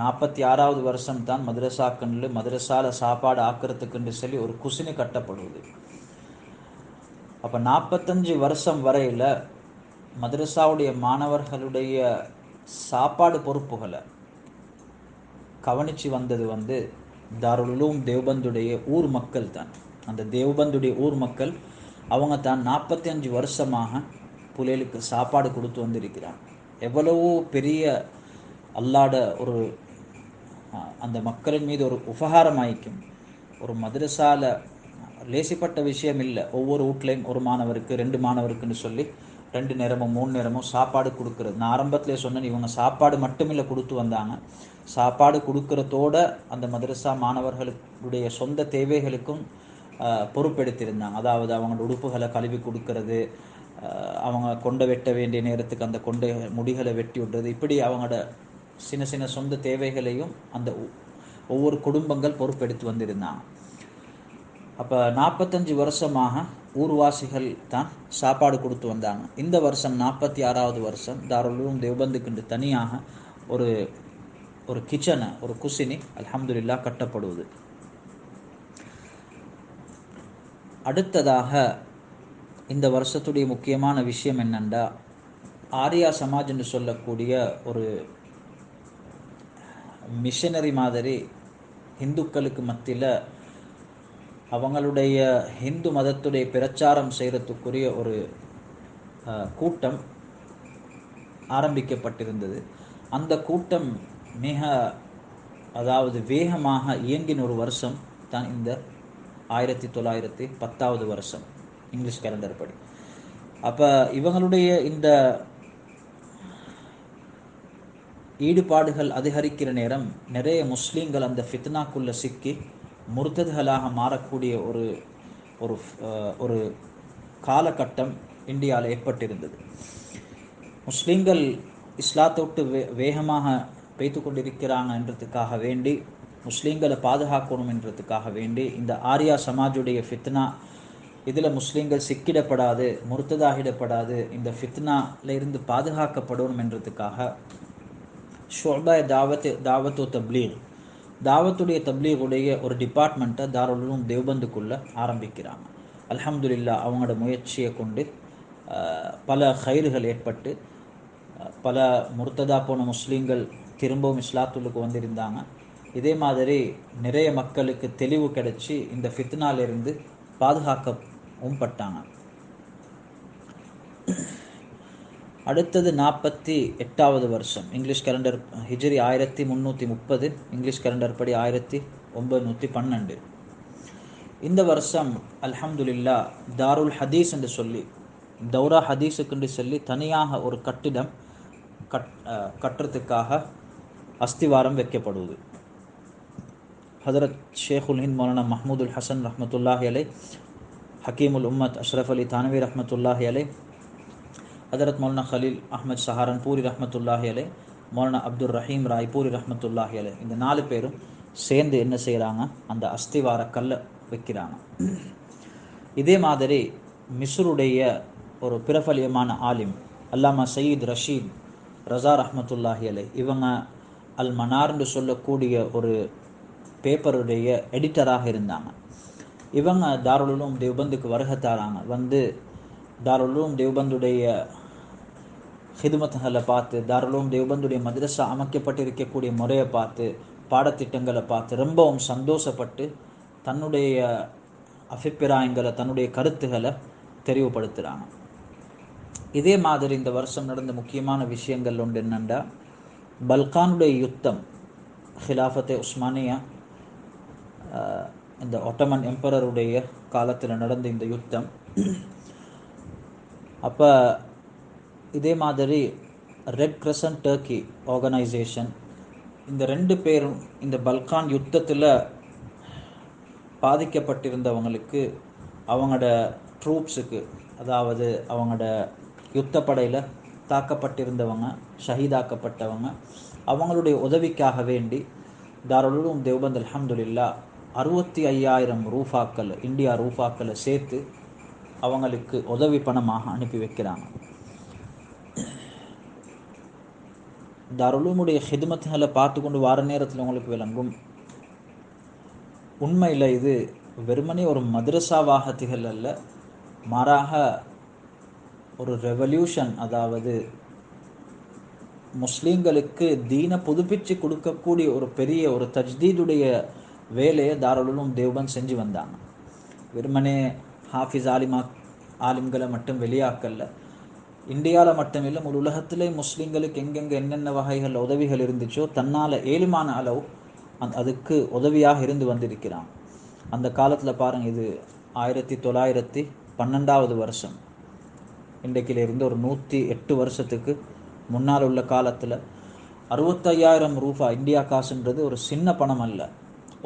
46வது வருஷம் தான் மதரசால சாப்பாடு ஆக்கிறதுக்குன்னு சொல்லி ஒரு குசினி கட்டப்படுவது. அப்போ 45 வருஷம் வரையில் மதரசாவுடைய மாணவர்களுடைய சாப்பாடு பொறுப்புகளை கவனித்து வந்தது தாருல் உலூம் தேவ்பந்துடைய ஊர் மக்கள் தான். அந்த தேவ்பந்துடைய ஊர் மக்கள் அவங்க தான் 45 வருஷமாக புள்ளைகளுக்கு சாப்பாடு கொடுத்து வந்திருக்கிறாங்க. எவ்வளவோ பெரிய அல்லாட ஒரு அந்த மக்களின் மீது ஒரு உபகாரமாயிக்கும். ஒரு மதரசால லேசிப்பட்ட விஷயம் இல்லை. ஒவ்வொரு வீட்லையும் ஒரு மாணவருக்கு 2 மாணவருக்குன்னு சொல்லி 2 நேரமோ 3 நேரமோ சாப்பாடு கொடுக்கறது. நான் ஆரம்பத்திலே சொன்னேன், இவங்க சாப்பாடு மட்டுமில்லை கொடுத்து வந்தாங்க, சாப்பாடு கொடுக்கறதோட அந்த மதரசா மாணவர்களுடைய சொந்த தேவைகளுக்கும் பொறுப்பெடுத்திருந்தாங்க. அதாவது அவங்களோட உடுப்புகளை கழுவி கொடுக்கறது, அவங்க கொண்டை வெட்ட வேண்டிய நேரத்துக்கு அந்த கொண்டை முடிகளை வெட்டி விடுறது, இப்படி அவங்களோட சின்ன சின்ன சொந்த தேவைகளையும் அந்த ஒவ்வொரு குடும்பங்கள் பொறுப்பெடுத்து வந்திருந்தாங்க. அப்போ 45 வருஷமாக ஊர்வாசிகள் தான் சாப்பாடு கொடுத்து வந்தாங்க. இந்த வருஷம் 46வது வருஷம் தாருல் உலூம் தேவபந்துக்கு தனியாக ஒரு ஒரு கிச்சனை, ஒரு குசினி அல்ஹம்துலில்லாஹ் கட்டப்படுவது. அடுத்ததாக இந்த வருஷத்துடைய முக்கியமான விஷயம் என்னென்னா, ஆரியா சமாஜ் என்று சொல்லக்கூடிய ஒரு மிஷனரி மாதிரி இந்துக்களுக்கு மத்தியில் அவங்களுடைய ஹிந்து மதத்துடைய பிரச்சாரம் செய்கிறதுக்குரிய ஒரு கூட்டம் ஆரம்பிக்கப்பட்டிருந்தது. அந்த கூட்டம் அதாவது வேகமாக இயங்கின ஒரு வருஷம் தான் இந்த 1910வது வருஷம் இங்கிலீஷ் கேலண்டர் படி. அப்போ இவங்களுடைய இந்த ஈடுபாடுகள் அதிகரிக்கிற நேரம் நிறைய முஸ்லீம்கள் அந்த ஃபித்னாக்குள்ள சிக்கி முர்தத்களாக மாறக்கூடிய ஒரு ஒரு ஒரு காலகட்டம் இந்தியாவில் ஏற்பட்டிருந்தது. முஸ்லீம்கள் இஸ்லாத்தை விட்டு வேகமாக பேய்த்து கொண்டிருக்கிறாங்க என்றதுக்காக வேண்டி, முஸ்லீம்களை பாதுகாக்கணும் என்றதுக்காக வேண்டி, இந்த ஆரியா சமாஜுடைய ஃபித்னா இதில் முஸ்லீம்கள் சிக்கிடப்படாது, முர்ததாகிடப்படாது, இந்த ஃபித்னால இருந்து பாதுகாக்கப்படணும் என்றதுக்காக ஷுபா தாவத்து தப்லீக், தாவத்துடைய தப்லீகுடைய ஒரு டிபார்ட்மெண்ட்டை தாருல் உலூம் தேவபந்துக்குள்ளே ஆரம்பிக்கிறாங்க. அல்ஹம்துலில்லாஹ் அவங்களோட முயற்சியை கொண்டு பல கைறுகள் ஏற்பட்டு பல முர்த்ததா போன முஸ்லீம்கள் திரும்பவும் இஸ்லாத்துக்கு வந்திருந்தாங்க. இதே மாதிரி நிறைய மக்களுக்கு தெளிவு கிடைச்சி இந்த ஃபித்னாலிருந்து பாதுகாக்கவும் பட்டாங்க. அடுத்தது 48வது வருஷம் இங்கிலீஷ் கேலண்டர் ஹிஜ்ரி 1330, இங்கிலீஷ் கேலண்டர் படி 1912. இந்த வருஷம் அல்ஹம்துலில்லாஹ் தாருல் ஹதீஸ் என்று சொல்லி, தௌரா ஹதீஸுக்கு சொல்லி தனியாக ஒரு கட்டிடம் கட்டுறதுக்காக அஸ்திவாரம் வைக்கப்படுவது. ஹதரத் ஷேகுல் ஹிந்த் மௌலானா மஹ்மூதுல் ஹசன் ரஹ்மத்துல்லாஹி அலை, ஹக்கீமுல் உம்மத் அஷ்ரஃப் அலி தானவி ரஹ்மத்துல்லாஹி அலை, ஹதரத் மௌலானா கலீல் அஹ்மத் சஹாரன்பூரி ரஹ்மத்துல்லாஹி அலை, மௌலானா அப்துல் ரஹீம் ராய்பூரி ரஹ்மத்துல்லாஹி அலை, இந்த 4 பேரும் சேர்ந்து என்ன செய்கிறாங்க, அந்த அஸ்திவார கல்லை வைக்கிறாங்க. இதே மாதிரி மிஸ்ருடைய ஒரு பிரபலியமான ஆலிம் அல்லாமா சயீத் ரஷீத் ரஸா ரஹ்மத்துல்லாஹி அலை, இவங்க அல் மனார்னு சொல்லக்கூடிய ஒரு பேப்பருடைய எடிட்டராக இருந்தாங்க. இவங்க தாருல் உலூம் தேவபந்துக்கு வருகத்தாராங்க. வந்து தாருல் உலூம் தேவபந்துடைய ஹிதுமத்துகளை பார்த்து, தாருல் உலூம் தேவபந்துடைய மதரசா அமைக்கப்பட்டிருக்கக்கூடிய முறையை பார்த்து, பாடத்திட்டங்களை பார்த்து ரொம்பவும் சந்தோஷப்பட்டு தன்னுடைய அபிப்பிராயங்களை, தன்னுடைய கருத்துக்களை தெரிவுபடுத்துகிறாங்க. இதே மாதிரி இந்த வருஷம் நடந்த முக்கியமான விஷயங்கள் ஒன்று என்னென்னா, பல்கானுடைய யுத்தம், ஹிலாஃபத்தே உஸ்மானியா, இந்த ஒட்டமன் எம்பரருடைய காலத்தில் நடந்த இந்த யுத்தம். அப்போ இதே மாதிரி ரெட் கிரசன்ட் டர்க்கி ஆர்கனைசேஷன், இந்த 2 பேரும் இந்த பல்கான் யுத்தத்தில் பாதிக்கப்பட்டிருந்தவங்களுக்கு, அவங்களோட ட்ரூப்ஸுக்கு, அதாவது அவங்களோட யுத்தப்படையில் தாக்கப்பட்டிருந்தவங்க, ஷஹீதாக்கப்பட்டவங்க, அவங்களுடைய உதவிக்காக வேண்டி தாருல் உலூம் தேவபந்த் அல்ஹம்துலில்லாஹ் 65,000 ரூஃபாக்கள், இந்தியா ரூஃபாக்களை சேர்த்து அவங்களுக்கு உதவி பணமாக அனுப்பி வைக்கிறாங்க. தாருல் உலூமுடைய ஹிதுமத்துகளை பார்த்து கொண்டு வார நேரத்தில் உங்களுக்கு விளங்கும், உண்மையில் இது வெறுமனே ஒரு மதரசாவாக திகழல்ல, மாறாக ஒரு ரெவல்யூஷன், அதாவது முஸ்லீம்களுக்கு தீனை புதுப்பிச்சு கொடுக்கக்கூடிய ஒரு பெரிய ஒரு தஜ்தீதுடைய வேலையை தாருல் உலூம் தேவபந்த் செஞ்சு வந்தாங்க. வெறுமனே ஹாஃபிஸ் ஆலிம்களை மட்டும் வெளியாக்கல்ல, இந்தியாவில் மட்டுமில்லை, ஒரு உலகத்திலே முஸ்லீம்களுக்கு எங்கெங்கே என்னென்ன வகைகள் உதவிகள் இருந்துச்சோ தன்னால் ஏழுமான அளவு அதுக்கு உதவியாக இருந்து வந்திருக்கிறாங்க. அந்த காலத்தில் பாருங்கள், இது 1912வது வருஷம். இன்றைக்கிலிருந்து ஒரு 108 வருஷத்துக்கு முன்னால் உள்ள காலத்தில் 65,000 ரூபாய் இந்தியா காசுன்றது ஒரு சின்ன பணம் அல்ல.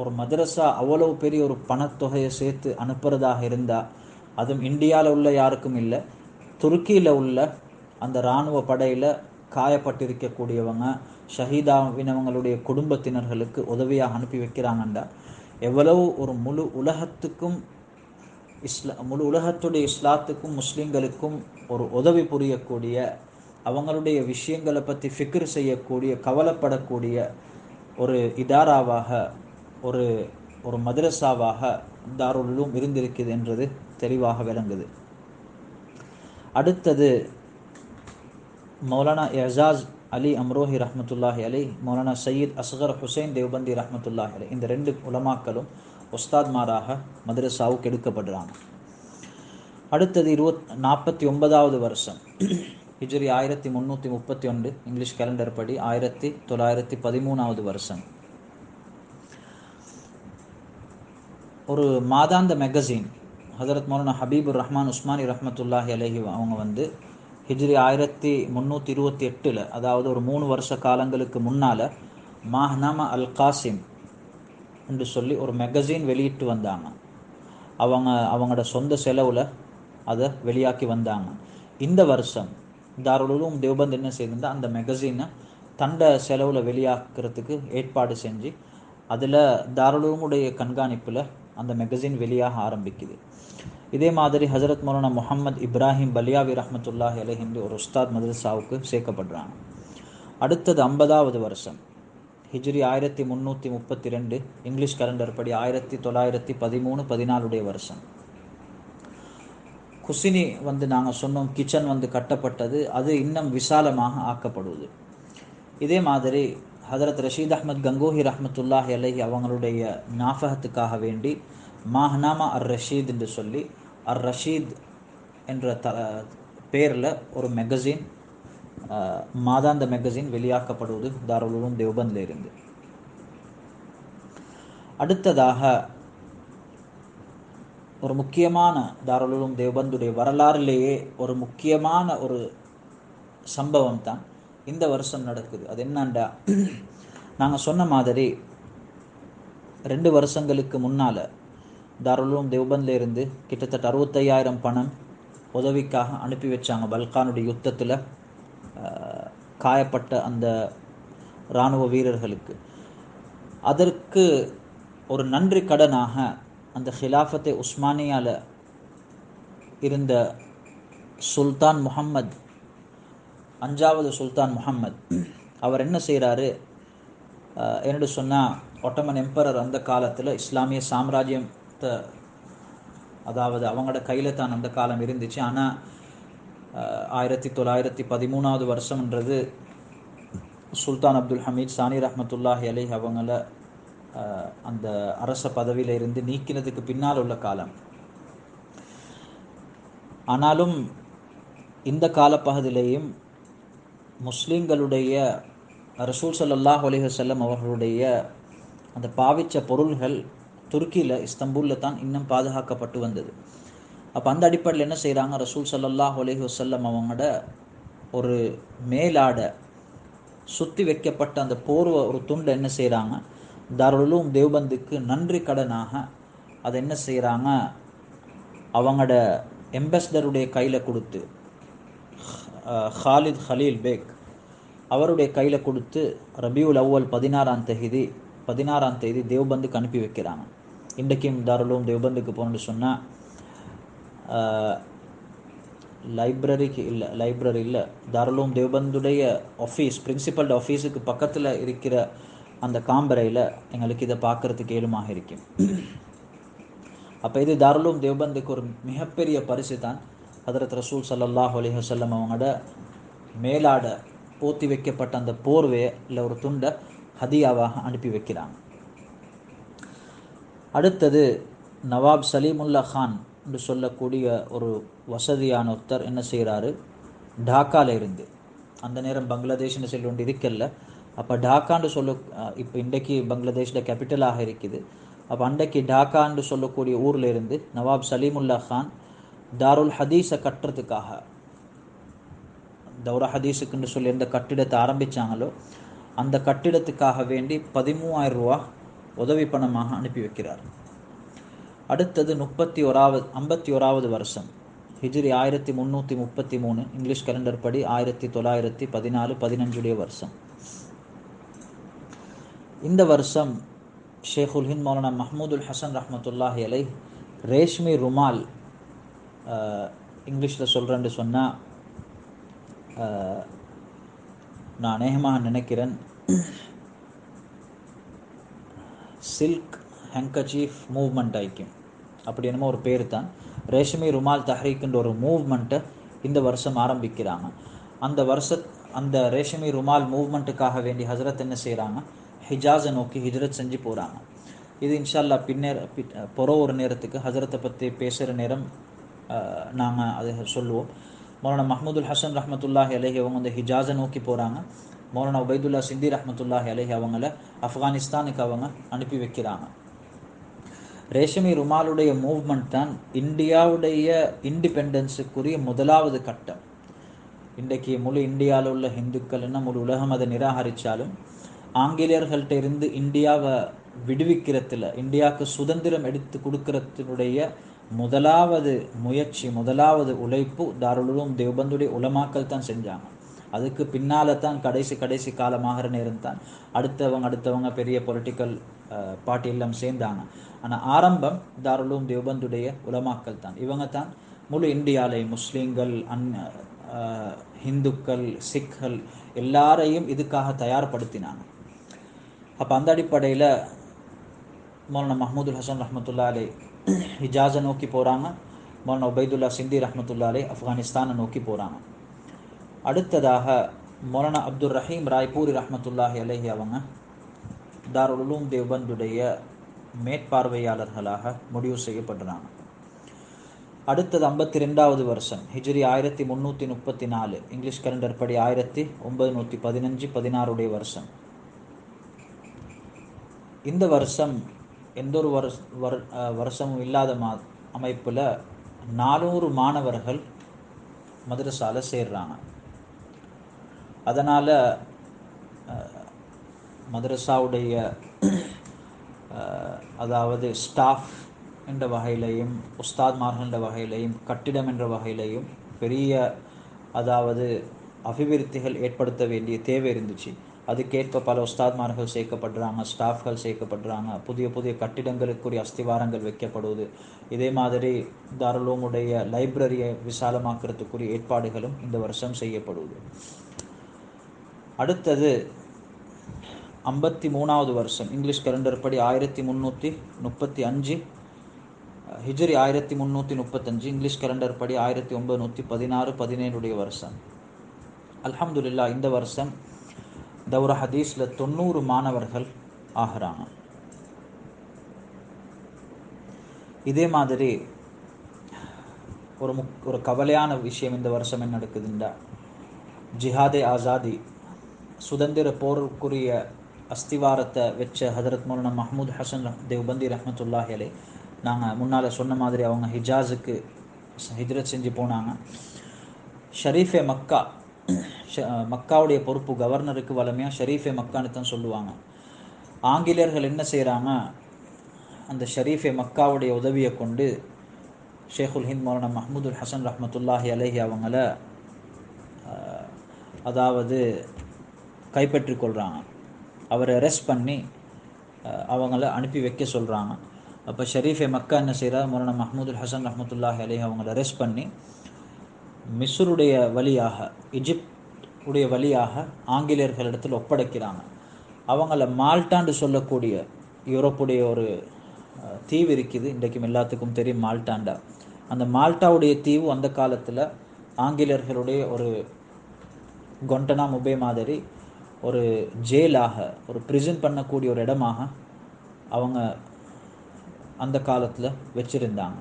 ஒரு மதரசா அவ்வளவு பெரிய ஒரு பணத்தொகையை சேர்த்து அனுப்புறதாக இருந்தால், அதுவும் இந்தியாவில் உள்ள யாருக்கும் இல்லை, துருக்கியில் உள்ள அந்த இராணுவ படையில் காயப்பட்டிருக்கக்கூடியவங்க, ஷஹீதாவினவங்களுடைய குடும்பத்தினர்களுக்கு உதவியாக அனுப்பி வைக்கிறாங்கண்டா எவ்வளவு ஒரு முழு உலகத்துடைய இஸ்லாத்துக்கும் முஸ்லீம்களுக்கும் ஒரு உதவி புரியக்கூடிய, அவங்களுடைய விஷயங்களை பற்றி ஃபிக்ர் செய்யக்கூடிய, கவலைப்படக்கூடிய ஒரு இதாராவாக, ஒரு ஒரு மதரசாவாக தாருல் உலூம் இருந்திருக்குது என்றது தெளிவாக விளங்குது. அடுத்தது மௌலானா எஜாஸ் அலி அம்ரோஹி ரஹ்மத்துல்லாஹி அலை, மௌலானா சையீத் அஸ்கர் ஹுசைன் தேவ்பந்தி ரஹ்மத்துல்லாஹி அலை, இந்த 2 உலமாக்களும் உஸ்தாத்மாராக மதரசாவுக்கு எடுக்கப்படுறாங்க. அடுத்தது 49வது வருஷம் ஹிஜ்ரி 1331, இங்கிலீஷ் கேலண்டர் படி 1913வது வருஷம். ஒரு மாதாந்த மேகசின் ஹஜரத் மௌலானா ஹபீபுர் ரஹ்மான் உஸ்மானி ரஹ்மத்துல்லாஹி அலைஹி அவங்க ஹிஜ்ரி 1328, அதாவது ஒரு 3 வருஷ காலங்களுக்கு முன்னால் மாஹ்னாமா அல் காசிம் என்று சொல்லி ஒரு மேகசின் வெளியிட்டு வந்தாங்க. அவங்களோட சொந்த செலவில் அதை வெளியாக்கி வந்தாங்க. இந்த வருஷம் தாருல் உலூம் தேவ்பந்த் என்ன செய்திருந்தா, அந்த மேகசினை தண்ட செலவில் வெளியாக்குறதுக்கு ஏற்பாடு செஞ்சு அதில் தாருல் உலூமுடைய கண்காணிப்பில் அந்த மேகசின் வெளியாக ஆரம்பிக்குது. இதே மாதிரி ஹஜரத் மௌலானா முஹம்மது இப்ராஹிம் பலியாவி ரஹ்மத்துல்லாஹி அலைஹி ஒரு உஸ்தாத் மதரசாவுக்கு சேர்க்கப்படுறாங்க. அடுத்தது 50வது வருஷம் ஹிஜ்ரி 1332, இங்கிலீஷ் கேலண்டர் படி 1913-14 வருஷம். குசினி நாங்கள் சொன்னோம், கிச்சன் கட்டப்பட்டது, அது இன்னும் விசாலமாக ஆக்கப்படுவது. இதே மாதிரி ஹதரத் ரஷீத் அஹ்மத் கங்கோஹி ரஹ்மத்துல்லாஹி அலைஹி அவங்களுடைய ஞாபகத்துக்காக வேண்டி மாஹ்னாமா அர் ரஷீத் என்று சொல்லி அர் ரஷீத் என்ற பேரில் ஒரு மேகசின், மாதாந்த மேகசின் வெளியாக்கப்படுவது தாருல் உலூம் தேவ்பந்தில் இருந்து. அடுத்ததாக ஒரு முக்கியமான தாருல் உலூம் தேவ்பந்துடைய வரலாறுலேயே ஒரு முக்கியமான ஒரு சம்பவம் தான் இந்த வருஷம் நடக்குது. அது என்னண்டா, நாங்கள் சொன்ன மாதிரி 2 வருஷங்களுக்கு முன்னால் தாருல் உலூம் தேவ்பந்தில் இருந்து கிட்டத்தட்ட 65,000 பணம் உதவிக்காக அனுப்பி வச்சாங்க. பல்கானுடைய யுத்தத்தில் காயப்பட்ட அந்த இராணுவ வீரர்களுக்கு. அதற்கு ஒரு நன்றி கடனாக அந்த ஹிலாஃபத்தை உஸ்மானியாவில் இருந்த சுல்தான் முஹம்மத், 5வது சுல்தான் முஹம்மத், அவர் என்ன செய்கிறாரு என்னென்னு சொன்னால், ஒட்டமன் எம்பரர் அந்த காலத்தில் இஸ்லாமிய சாம்ராஜ்யத்தை, அதாவது அவங்களோட கையில் தான் அந்த காலம் இருந்துச்சு. ஆனால் 1913வது வருஷம்ன்றது சுல்தான் அப்துல் ஹமீத் சானி ரஹ்மத்துல்லாஹி அலைஹி அவங்கள அந்த அரச பதவியில் இருந்து நீக்கினதுக்கு பின்னால் உள்ள காலம். ஆனாலும் இந்த காலப்பகுதியிலேயும் முஸ்லீம்களுடைய ரசூல் ஸல்லல்லாஹு அலைஹி வஸல்லம் அவர்களுடைய அந்த பாவிச்ச பொருள்கள் துருக்கியில், இஸ்தம்பூலில் தான் இன்னும் பாதுகாக்கப்பட்டு வந்தது. அப்போ அந்த அடிப்படையில் என்ன செய்கிறாங்க, ரசூல் ஸல்லல்லாஹு அலைஹி வஸல்லம் அவங்களோட ஒரு மேலாடை சுற்றி வைக்கப்பட்ட அந்த போர்வை ஒரு துண்டை என்ன செய்கிறாங்க, தாருல் உலூம் தேவ்பந்துக்கு நன்றி கடனாக அதை என்ன செய்கிறாங்க, அவங்களோட எம்பஸ்டருடைய கையில் கொடுத்து, ஹாலித் ஹலீல் பேக் அவருடைய கையில் கொடுத்து ரபியுல் அவ்வல் 16ஆம் தேதி தேவ்பந்துக்கு அனுப்பி வைக்கிறாங்க. இன்றைக்கும் தாருல் உலூம் தேவ்பந்துக்கு போகணுன்னு சொன்னால் லைப்ரரி இல்லை, தாருல் உலூம் தேவ்பந்துடைய ஆஃபீஸ், பிரின்சிபல் ஆஃபீஸுக்கு பக்கத்தில் இருக்கிற அந்த காம்பரையில் எங்களுக்கு இதை பார்க்குறதுக்கு ஏழுமாக இருக்கும். அப்போ இது தாருல் உலூம் தேவ்பந்துக்கு ஒரு மிகப்பெரிய பரிசு தான். ஹதரத் ரசூல் ஸல்லல்லாஹு அலைஹி வஸல்லம் அவங்களோட மேலாட போத்தி வைக்கப்பட்ட அந்த போர்வையை இல்லை ஒரு துண்டை ஹதியாவாக அனுப்பி வைக்கிறாங்க. அடுத்தது நவாப் சலீமுல்லா கான் என்று சொல்லக்கூடிய ஒரு வசதியான ஒருத்தர் என்ன செய்கிறாரு, டாக்காவில் இருந்து, அந்த நேரம் பங்களாதேஷ்னு சொல்லி ஒன்று இருக்கல, அப்போ டாக்கான்னு இப்போ இன்றைக்கு பங்களாதேஷில் கேபிட்டலாக இருக்குது. அப்போ அன்றைக்கு டாக்கான்னு சொல்லக்கூடிய ஊரில் இருந்து நவாப் சலீமுல்லா கான் தாருல் ஹதீஸை கட்டுறதுக்காக தௌரா ஹதீஸுக்குன்னு சொல்லி எந்த கட்டிடத்தை ஆரம்பித்தாங்களோ அந்த கட்டிடத்துக்காக வேண்டி 13,000 ரூபா உதவி பணமாக அனுப்பி வைக்கிறார். அடுத்தது 51வது வருஷம் ஹிஜ்ரி 1333, இங்கிலீஷ் கேலண்டர் படி 1914-15 வருஷம். இந்த வருஷம் ஷேகுல் ஹிந்த் மௌலானா மஹ்மூதுல் ஹசன் ரஹ்மத்துல்லாஹி அலைஹ் ரேஷ்மி ருமால், இங்கிலீஷில் சொல்கிறேன்னு சொன்னால் நான் அநேகமாக நினைக்கிறேன் சில்க் ஹேங்கர்சீஃப் மூவ்மெண்ட் ஐக்கியம் அப்படி என்னமோ ஒரு பேர் தான். ரேஷ்மி ருமால் தஹ்ரீக்குன்ற ஒரு மூவ்மெண்ட்டை இந்த வருஷம் ஆரம்பிக்கிறாங்க. அந்த ரேஷ்மி ருமால் மூவ்மெண்ட்டுக்காக வேண்டி ஹசரத் என்ன செய்கிறாங்க, ஹிஜாஸை நோக்கி ஹிஜ்ரத் செஞ்சு போகிறாங்க. இது இன்ஷா அல்லாஹ் ஒரு நேரத்துக்கு ஹசரத்தை பற்றி பேசுகிற நேரம் நாங்கள் அதை சொல்லுவோம். மௌலானா மஹ்மூதுல் ஹசன் ரஹ்மத்துல்லாஹி அலைஹி அவங்க அந்த ஹிஜாஸை நோக்கி போகிறாங்க. மௌலானா உபைதுல்லா சிந்தி ரஹ்மத்துல்லாஹி அலைஹி அவங்கள ஆப்கானிஸ்தானுக்கு அவங்க அனுப்பி வைக்கிறாங்க. ரேஷ்மி ருமாலுடைய மூவ்மெண்ட் தான் இந்தியாவுடைய இண்டிபெண்டன்ஸுக்குரிய முதலாவது கட்டம். இன்றைக்கு முழு இந்தியாவில் உள்ள ஹிந்துக்கள்னா முழு உலகம் அதை நிராகரித்தாலும் ஆங்கிலேயர்கள்ட்ட இருந்து இந்தியாவை விடுவிக்கிறதுல, இந்தியாவுக்கு சுதந்திரம் எடுத்து கொடுக்கறதுடைய முதலாவது முயற்சி, முதலாவது உழைப்பு தாருல் உலூம் தேவபந்துடைய உலமாக்கள் தான் செஞ்சாங்க. அதுக்கு பின்னால் தான் கடைசி காலமாகிற நேரம் தான் அடுத்தவங்க பெரிய பொலிட்டிக்கல் பார்ட்டி எல்லாம் சேர்ந்தாங்க. ஆனால் ஆரம்பம் தாருல் உலூம் தேவபந்துடைய உலமாக்கள் தான். இவங்க தான் முழு இந்தியாவிலே முஸ்லீம்கள், ஹிந்துக்கள், சிக்கள் எல்லாரையும் இதுக்காக தயார்படுத்தினாங்க. அப்போ அந்த அடிப்படையில் மௌலானா மஹ்மூதுல் ஹசன் ரஹ்மத்துல்லா அலை ஹிஜாஸை நோக்கி போகிறாங்க. மௌலானா உபைதுல்லா சிந்தி ரஹ்மத்துல்லா அலை ஆப்கானிஸ்தானை நோக்கி போகிறாங்க. அடுத்ததாக மௌலானா அப்துல் ரஹீம் ராய்பூரி ரஹ்மத்துல்லாஹி அலைஹி அவங்க தாருல் உலூம் தேவபந்துடைய மேற்பார்வையாளர்களாக முடிவு செய்யப்படுறாங்க. அடுத்தது 52வது வருஷம் ஹிஜ்ரி 1334, இங்கிலீஷ் கேலண்டர் படி 1915-16 வருஷம். இந்த வருஷம் எந்த ஒரு வருஷமும் இல்லாத அமைப்பில் 400 மாணவர்கள் மதரசாவில் சேர்றாங்க. அதனால் மதரசாவுடைய அதாவது ஸ்டாஃப் என்ற வகையிலையும், உஸ்தாத்மார்கள் என்ற வகையிலையும், கட்டிடம் என்ற வகையிலையும் பெரிய அதாவது அபிவிருத்திகள் ஏற்படுத்த வேண்டிய தேவை இருந்துச்சு. அதுக்கேற்ப பல உஸ்தாத்மார்கள் சேர்க்கப்படுறாங்க, ஸ்டாஃப்கள் சேர்க்கப்படுறாங்க, புதிய கட்டிடங்களுக்குரிய அஸ்திவாரங்கள் வைக்கப்படுவது. இதே மாதிரி தாருல் உலூமுடைய லைப்ரரியை விசாலமாக்குறதுக்குரிய ஏற்பாடுகளும் இந்த வருஷம் செய்யப்படுவது. அடுத்தது 53வது வருஷம் இங்கிலீஷ் கேலண்டர் படி 1335, ஹிஜ்ரி 1335, இங்கிலீஷ் கேலண்டர் படி 1916-17 வருஷம். அல்ஹம்துலில்லாஹ் இந்த வருஷம் தௌரா ஹதீஸில் 90 மாணவர்கள் ஆகிறாங்க. இதே மாதிரி ஒரு கவலையான விஷயம் இந்த வருஷம் என்ன நடக்குதுண்டா, ஜிஹாதே ஆசாதி சுதந்திர போருக்குரிய அஸ்திவாரத்தை வச்ச ஹதரத் மௌலானா மஹ்மூத் ஹசன் தேவ்பந்தி ரஹ்மத்துல்லாஹி அலைஹி நாங்கள் முன்னால் சொன்ன மாதிரி அவங்க ஹிஜாஸுக்கு ஹிஜ்ரத் செஞ்சு போனாங்க. ஷரீஃபே மக்கா, மக்காவுடைய பொறுப்பு கவர்னருக்கு வளமையாக ஷரீஃபே மக்கான்னு தான் சொல்லுவாங்க. ஆங்கிலேயர்கள் என்ன செய்கிறாங்க, அந்த ஷரீஃபே மக்காவுடைய உதவியை கொண்டு ஷேகுல் ஹிந்த் மௌலானா மஹ்மூதுல் ஹசன் ரஹ்மத்துல்லாஹி அலைஹி அவங்கள அதாவது கைப்பற்றி கொள்கிறாங்க. அவரை அரெஸ்ட் பண்ணி அவங்கள அனுப்பி வைக்க சொல்கிறாங்க. அப்போ ஷரீஃபே மக்கா என்ன செய்கிறார், மௌலானா மஹ்மூதுல் ஹசன் ரஹ்மத்துல்லாஹி அலைஹி அவங்கள அரெஸ்ட் பண்ணி மிஸ்ருடைய வழியாக, எஜிப்டுடைய வழியாக ஆங்கிலேயர்களிடத்தில் ஒப்படைக்கிறாங்க. அவங்கள மால்டான்னு சொல்லக்கூடிய யூரோப்புடைய ஒரு தீவு இருக்குது, இன்றைக்கும் எல்லாத்துக்கும் தெரியும் மால்டாண்டா. அந்த மால்டாவுடைய தீவு அந்த காலத்தில் ஆங்கிலேயர்களுடைய ஒரு கொண்டனாமோ பே மாதிரி ஒரு ஜெயிலாக, ஒரு பிரிசன் பண்ணக்கூடிய ஒரு இடமாக அவங்க அந்த காலத்தில் வச்சுருந்தாங்க.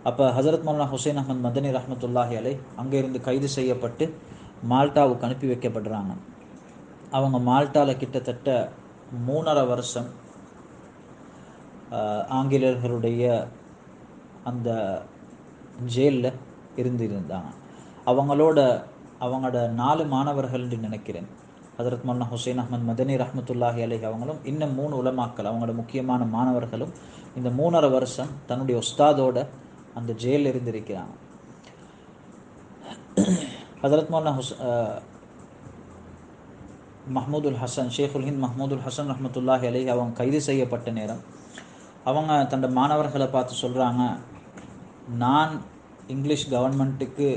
அப்போ ஹசரத் மௌலானா ஹுசைன் அஹ்மத் மதனி ரஹ்மத்துல்லாஹி அலைஹி அங்கே இருந்து கைது செய்யப்பட்டு மால்டாவுக்கு அனுப்பி வைக்கப்படுறாங்க. அவங்க மால்டாவில் கிட்டத்தட்ட 3.5 வருஷம் ஆங்கிலேயர்களுடைய அந்த ஜெயிலில் இருந்தாங்க. அவங்களோட அவங்களோட 4 மாணவர்கள் என்று நினைக்கிறேன். ஹதரத் மௌலானா ஹுசைன் அஹ்மத் மதனி ரஹ்மத்துல்லாஹி அலைஹி அவங்களும் இன்னும் 3 உலமாக்கள் அவங்களோட முக்கியமான மாணவர்களும் இந்த 3.5 வருஷம் தன்னுடைய உஸ்தாதோட அந்த ஜெயிலில் இருந்திருக்கிறாங்க. ஹதரத் மௌலானா மஹ்மூதுல் ஹசன், ஷேகுல் ஹிந்த் மஹ்மூதுல் ஹசன் ரஹ்மத்துல்லாஹி அலைஹி அவங்க கைது செய்யப்பட்ட நேரம் அவங்க தன்னோட மாணவர்களை பார்த்து சொல்கிறாங்க, நான் இங்கிலீஷ் கவர்மெண்ட்டுக்கு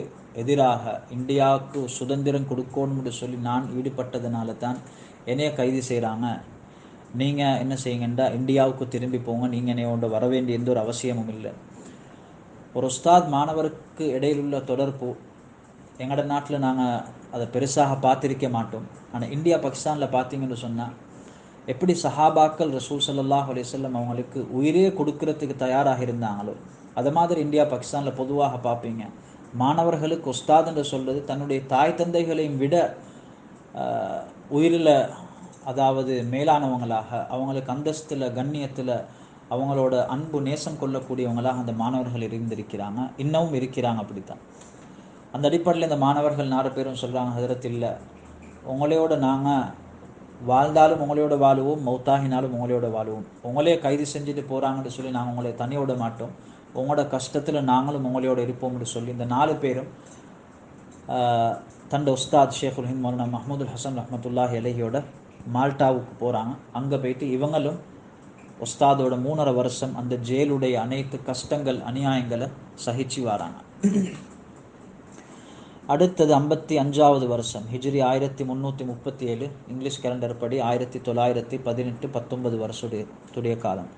எதிராக இந்தியாவுக்கு சுதந்திரம் கொடுக்கணும்னு சொல்லி நான் ஈடுபட்டதுனால தான் என்னைய கைது செய்கிறாங்க. நீங்கள் என்ன செய்யுங்கண்டா இந்தியாவுக்கு திரும்பி போங்க, நீங்கள் என்னையோட வர வேண்டிய எந்த ஒரு அவசியமும் இல்லை. ஒரு உஸ்தாத் மாணவருக்கு இடையிலுள்ள தொடர்பு எங்களோட நாட்டில் நாங்கள் அதை பெருசாக பார்த்திருக்க மாட்டோம். ஆனால் இந்தியா பாகிஸ்தானில் பார்த்தீங்கன்னு சொன்னால் எப்படி சஹாபாக்கள் ரசூல் ஸல்லல்லாஹு அலைஹி வஸல்லம் அவங்களுக்கு உயிரே கொடுக்கறதுக்கு தயாராக இருந்தாங்களோ அது மாதிரி இந்தியா பாகிஸ்தானில் பொதுவாக பார்ப்பீங்க. மாணவர்களுக்கு உஸ்தாத் என்று சொல்வது தன்னுடைய தாய் தந்தைகளையும் விட உயிரில் அதாவது மேலானவங்களாக, அவங்களுக்கு அந்தஸ்தில் கண்ணியத்தில் அவங்களோட அன்பு நேசம் கொள்ளக்கூடியவங்களாக அந்த மாணவர்கள் இருந்திருக்கிறாங்க, இன்னமும் இருக்கிறாங்க. அப்படித்தான் அந்த அடிப்படையில் இந்த மாணவர்கள் 4 பேரும் சொல்கிறாங்க, ஹதரத் இல்லை, உங்களோட நாங்கள் வாழ்ந்தாலும் உங்களோட வாழுவோம், மௌத்தாகினாலும் உங்களோட வாழுவோம். உங்களே கைது செஞ்சுட்டு போகிறாங்கன்னு சொல்லி நாங்கள் உங்களை தனிய விட மாட்டோம், உங்களோட கஷ்டத்தில் நாங்களும் உங்களோட இருப்போம்னு சொல்லி இந்த 4 பேரும் தண்ட உஸ்தாத் ஷேகுல் ஹிந்த் மௌலானா மஹ்மூதுல் ஹசன் ரஹ்மத்துல்லாஹி அலைஹியோட மால்டாவுக்கு போகிறாங்க. அங்கே போயிட்டு இவங்களும் உஸ்தாதோட 3.5 வருஷம் அந்த ஜெயிலுடைய அனைத்து கஷ்டங்கள் அநியாயங்களை சகிச்சு வராங்க. அடுத்தது 55வது வருஷம் ஹிஜ்ரி 1337 இங்கிலீஷ் கேலண்டர் படி 1918-19 வருஷத்துடைய காலம்.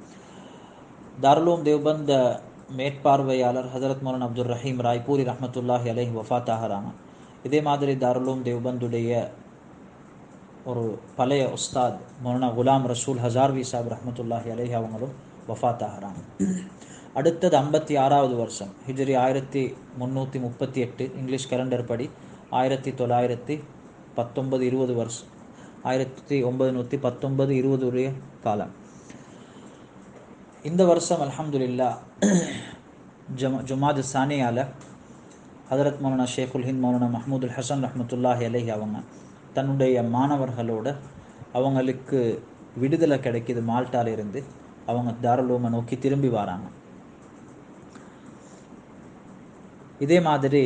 தாருல் தேவ்பந்த் மேற்பார்வையாளர் ஹதரத் மௌலானா அப்துல் ரஹீம் ராய்பூரி ரஹ்மத்துல்லாஹி அலைஹி வஃபாத் ஆகிறாங்க. இதே மாதிரி தாருல் தேவ்பந்துடைய ஒரு பழைய உஸ்தாத் மௌலானா குலாம் ரசூல் ஹசார்வி சாஹிப் ரஹ்மத்துல்லாஹி அலைஹி அவங்களும் வஃபாத் ஆகிறாங்க. அடுத்தது 56வது வருஷம் ஹிஜ்ரி 1338 இங்கிலீஷ் கேலண்டர் படி 1919-20 வருஷம் 1919-20 காலம். இந்த வருஷம் அல்ஹம்துலில்லாஹ் ஜுமாத் சானியால ஹதரத் மௌலானா ஷேகுல் ஹிந்த் மௌலானா மஹ்மூதுல் ஹசன் ரஹ்மத்துல்லாஹி அலைஹி அவங்க தன்னுடைய மாணவர்களோட அவங்களுக்கு விடுதலை கிடைக்கிது. மால்டால இருந்து அவங்க தாருல் நோக்கி திரும்பி வராங்க. இதே மாதிரி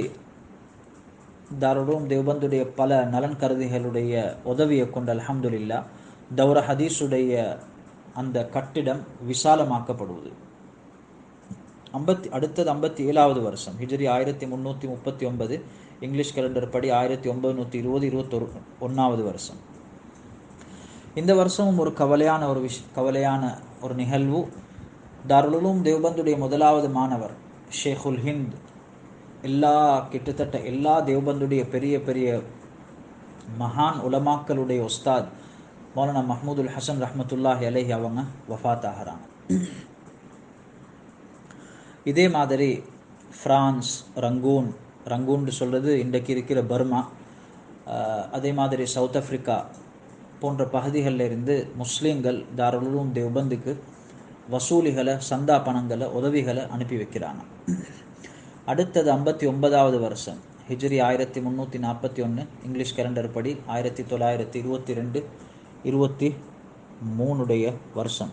தாருல் தேவ்பந்துடைய பல நலன் கருதிகளுடைய உதவியை கொண்டு அல்ஹம்துலில்லாஹ் தௌரா ஹதீஸுடைய அந்த கட்டிடம் விசாலமாக்கப்படுவது. அடுத்தது 57வது வருஷம் ஹிஜ்ரி 1339 இங்கிலீஷ் கேலண்டர் படி 1920-21வது வருஷம். இந்த வருஷமும் ஒரு கவலையான ஒரு நிகழ்வு. தாருல் தேவ்பந்துடைய முதலாவது மாணவர் ஷேகுல் ஹிந்த் கிட்டத்தட்ட எல்லா தேவ்பந்துடைய பெரிய பெரிய மகான் உலமாக்களுடைய உஸ்தாத் மௌலானா மஹ்மூதுல் ஹசன் ரஹ்மத்துல்லாஹி அலைஹி அவங்க வஃபாத் ஆகிறாங்க. இதே மாதிரி ஃப்ரான்ஸ், ரங்கூன் சொல்கிறது இன்றைக்கு இருக்கிற பர்மா, அதே மாதிரி சவுத் ஆஃப்ரிக்கா போன்ற பகுதிகளில் இருந்து முஸ்லீம்கள் தாருல் தேவ்பந்துக்கு வசூலிகளை, சந்தா பணங்களை, உதவிகளை அனுப்பி வைக்கிறாங்க. அடுத்தது 59வது வருஷம் ஹிஜ்ரி 1341 இங்கிலீஷ் கேலண்டர் படி 1922-23 வருஷம்.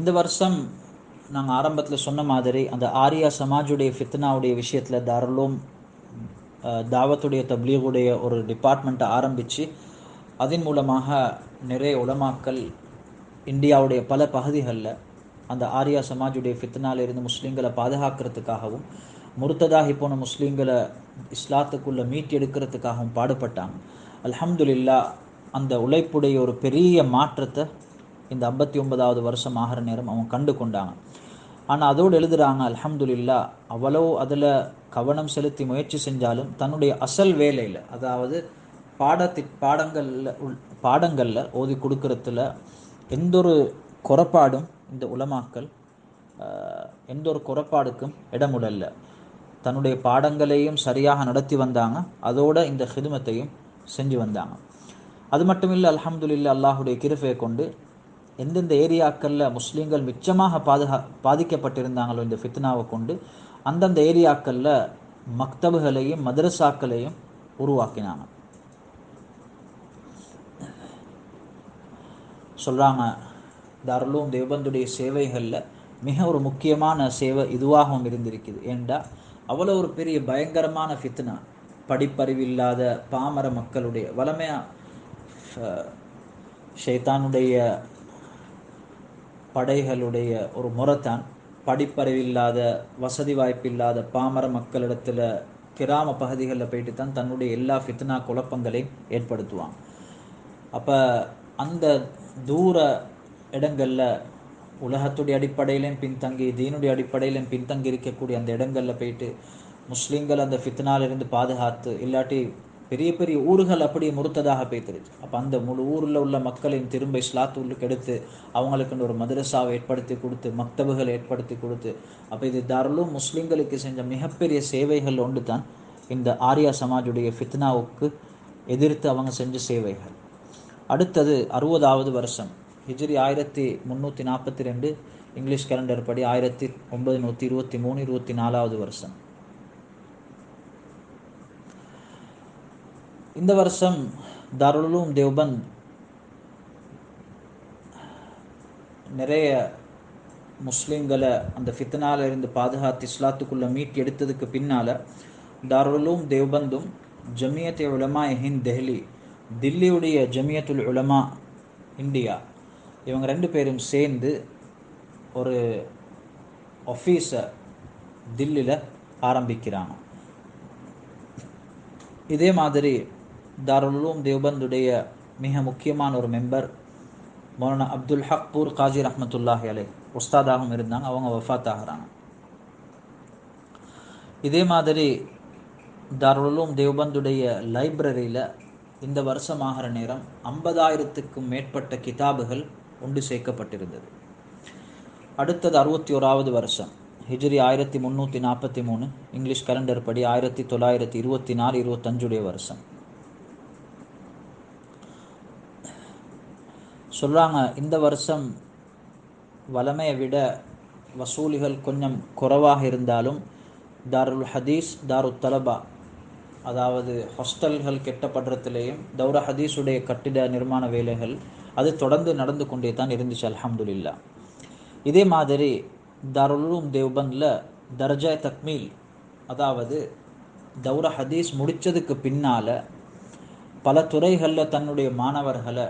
இந்த வருஷம் நாங்கள் ஆரம்பத்தில் சொன்ன மாதிரி அந்த ஆரியா சமாஜுடைய ஃபித்னாவுடைய விஷயத்தில் தாருல் தாவத்துடைய தப்லீகுடைய ஒரு டிபார்ட்மெண்ட்டை ஆரம்பித்து அதன் மூலமாக நிறைய உலமாக்கள் இந்தியாவுடைய பல பகுதிகளில் அந்த ஆரியா சமாஜுடைய ஃபித்னாலிருந்து முஸ்லீம்களை பாதுகாக்கிறதுக்காகவும் முர்த்ததாகி போன முஸ்லீம்களை இஸ்லாத்துக்குள்ளே மீட்டெடுக்கிறதுக்காகவும் பாடுபட்டாங்க. அல்ஹம்துலில்லாஹ் அந்த உழைப்புடைய ஒரு பெரிய மாற்றத்தை இந்த 59வது வருஷம் ஆகிற நேரம் அவங்க கண்டு கொண்டாங்க. ஆனால் அதோடு எழுதுகிறாங்க, அல்ஹம்துலில்லாஹ் அவ்வளோ அதில் கவனம் செலுத்தி முயற்சி செஞ்சாலும் தன்னுடைய அசல் வேலையில், அதாவது பாடங்களில் ஓதி கொடுக்கறதுல எந்த ஒரு குறைபாடும் இந்த உலமாக்கள் எந்த ஒரு குறைபாடுக்கும் இடமுடல்ல. தன்னுடைய பாடங்களையும் சரியாக நடத்தி வந்தாங்க, அதோட இந்த ஹிதுமத்தையும் செஞ்சு வந்தாங்க. அது மட்டும் இல்லை, அல்ஹம்துலில்லாஹ், அல்லாஹுடைய கிருபையை கொண்டு எந்தெந்த ஏரியாக்களில் முஸ்லீம்கள் மிச்சமாக பாதிக்கப்பட்டிருந்தாங்களோ இந்த ஃபித்னாவை கொண்டு, அந்தந்த ஏரியாக்களில் மக்தபுகளையும் மதரசாக்களையும் உருவாக்கினாங்க. சொல்கிறாங்க, தாருல் தேவபந்துடைய சேவைகளில் மிக ஒரு முக்கியமான சேவை இதுவாகவும் இருந்திருக்குது. ஏண்டா அவ்வளோ ஒரு பெரிய பயங்கரமான ஃபித்னா, படிப்பறிவில்லாத பாமர மக்களுடைய வளமையாக ஷைத்தானுடைய படைகளுடைய ஒரு முறைத்தான், படிப்பறிவில்லாத வசதி வாய்ப்பில்லாத பாமர மக்களிடத்தில் கிராம பகுதிகளில் போயிட்டு தான் தன்னுடைய எல்லா ஃபித்னா குழப்பங்களையும் ஏற்படுத்துவாங்க. அப்போ அந்த தூர இடங்களில் உலகத்துடைய அடிப்படையிலையும் பின்தங்கி தீனுடைய அடிப்படையிலையும் பின்தங்கி இருக்கக்கூடிய அந்த இடங்களில் போயிட்டு முஸ்லீம்கள் அந்த ஃபித்னாலிருந்து பாதுகாத்து, இல்லாட்டி பெரிய பெரிய ஊர்கள் அப்படி முறுத்ததாக போய்த்திருச்சு. அப்போ அந்த முழு ஊரில் உள்ள மக்களையும் திரும்ப இஸ்லாத்தூருக்கு எடுத்து அவங்களுக்குன்னு ஒரு மதரசாவை ஏற்படுத்தி கொடுத்து, மக்தபுகளை ஏற்படுத்தி கொடுத்து, அப்போ இது தாருலும் முஸ்லீம்களுக்கு செஞ்ச மிகப்பெரிய சேவைகள் ஒன்று தான் இந்த ஆரியா சமாஜுடைய ஃபித்னாவுக்கு எதிர்த்து அவங்க செஞ்ச சேவைகள். அடுத்தது 60வது வருஷம், ஹிஜ்ரி 1342, இங்கிலீஷ் கேலண்டர் படி 1923, 24வது வருஷம். இந்த வருஷம் தாருல் உலூம் தேவ்பந்த் நிறைய முஸ்லீம்களை அந்த ஃபித்னால இருந்து பாதுகாத்து இஸ்லாத்துக்குள்ளே மீட்டி எடுத்ததுக்கு பின்னால் தாருல் உலூம் தேவ்பந்தும் ஜமியத் உலமா ஹிந்த் டெஹ்லி, தில்லியுடைய ஜமியத்துல் உலமா இந்தியா, இவங்க ரெண்டு பேரும் சேர்ந்து ஒரு ஆஃபீஸை தில்லியில் ஆரம்பிக்கிறாங்க. இதே மாதிரி தாருல் உலூம் தேவ்பந்துடைய மிக முக்கியமான ஒரு மெம்பர் மௌலானா அப்துல் ஹக் பூர் காஜி ரஹ்மத்துல்லாஹி அலைஹ் உஸ்தாதாகவும் இருந்தாங்க. அவங்க வஃபாத் ஆகிறாங்க. இதே மாதிரி தாருல் உலூம் தேவ்பந்துடைய லைப்ரரியில் இந்த வருஷம் ஆகிற நேரம் 50,000க்கும் மேற்பட்ட கிதாபுகள் ஒன்று சேர்க்கப்பட்டிருந்தது. அடுத்தது 61வது வருஷம், ஹிஜ்ரி 1343, இங்கிலீஷ் கேலண்டர் படி 1924, 25 வருஷம். சொல்கிறாங்க, இந்த வருஷம் வளமையை விட வசூலிகள் கொஞ்சம் குறைவாக இருந்தாலும் தாருல் ஹதீஸ், தாருல் தலபா, அதாவது ஹாஸ்டல்கள் கெட்டப்படுறதுலேயும் தௌரா ஹதீஸுடைய கட்டிட நிர்மாண வேலைகள் அது தொடர்ந்து நடந்து கொண்டே தான் இருந்துச்சு, அல்ஹம்துலில்லாஹ். இதே மாதிரி தாருல் உலூம் தேவ்பந்தில் தர்ஜா தக்மீல், அதாவது தௌரா ஹதீஸ் முடித்ததுக்கு பின்னால் பல துறைகளில் தன்னுடைய மாணவர்களை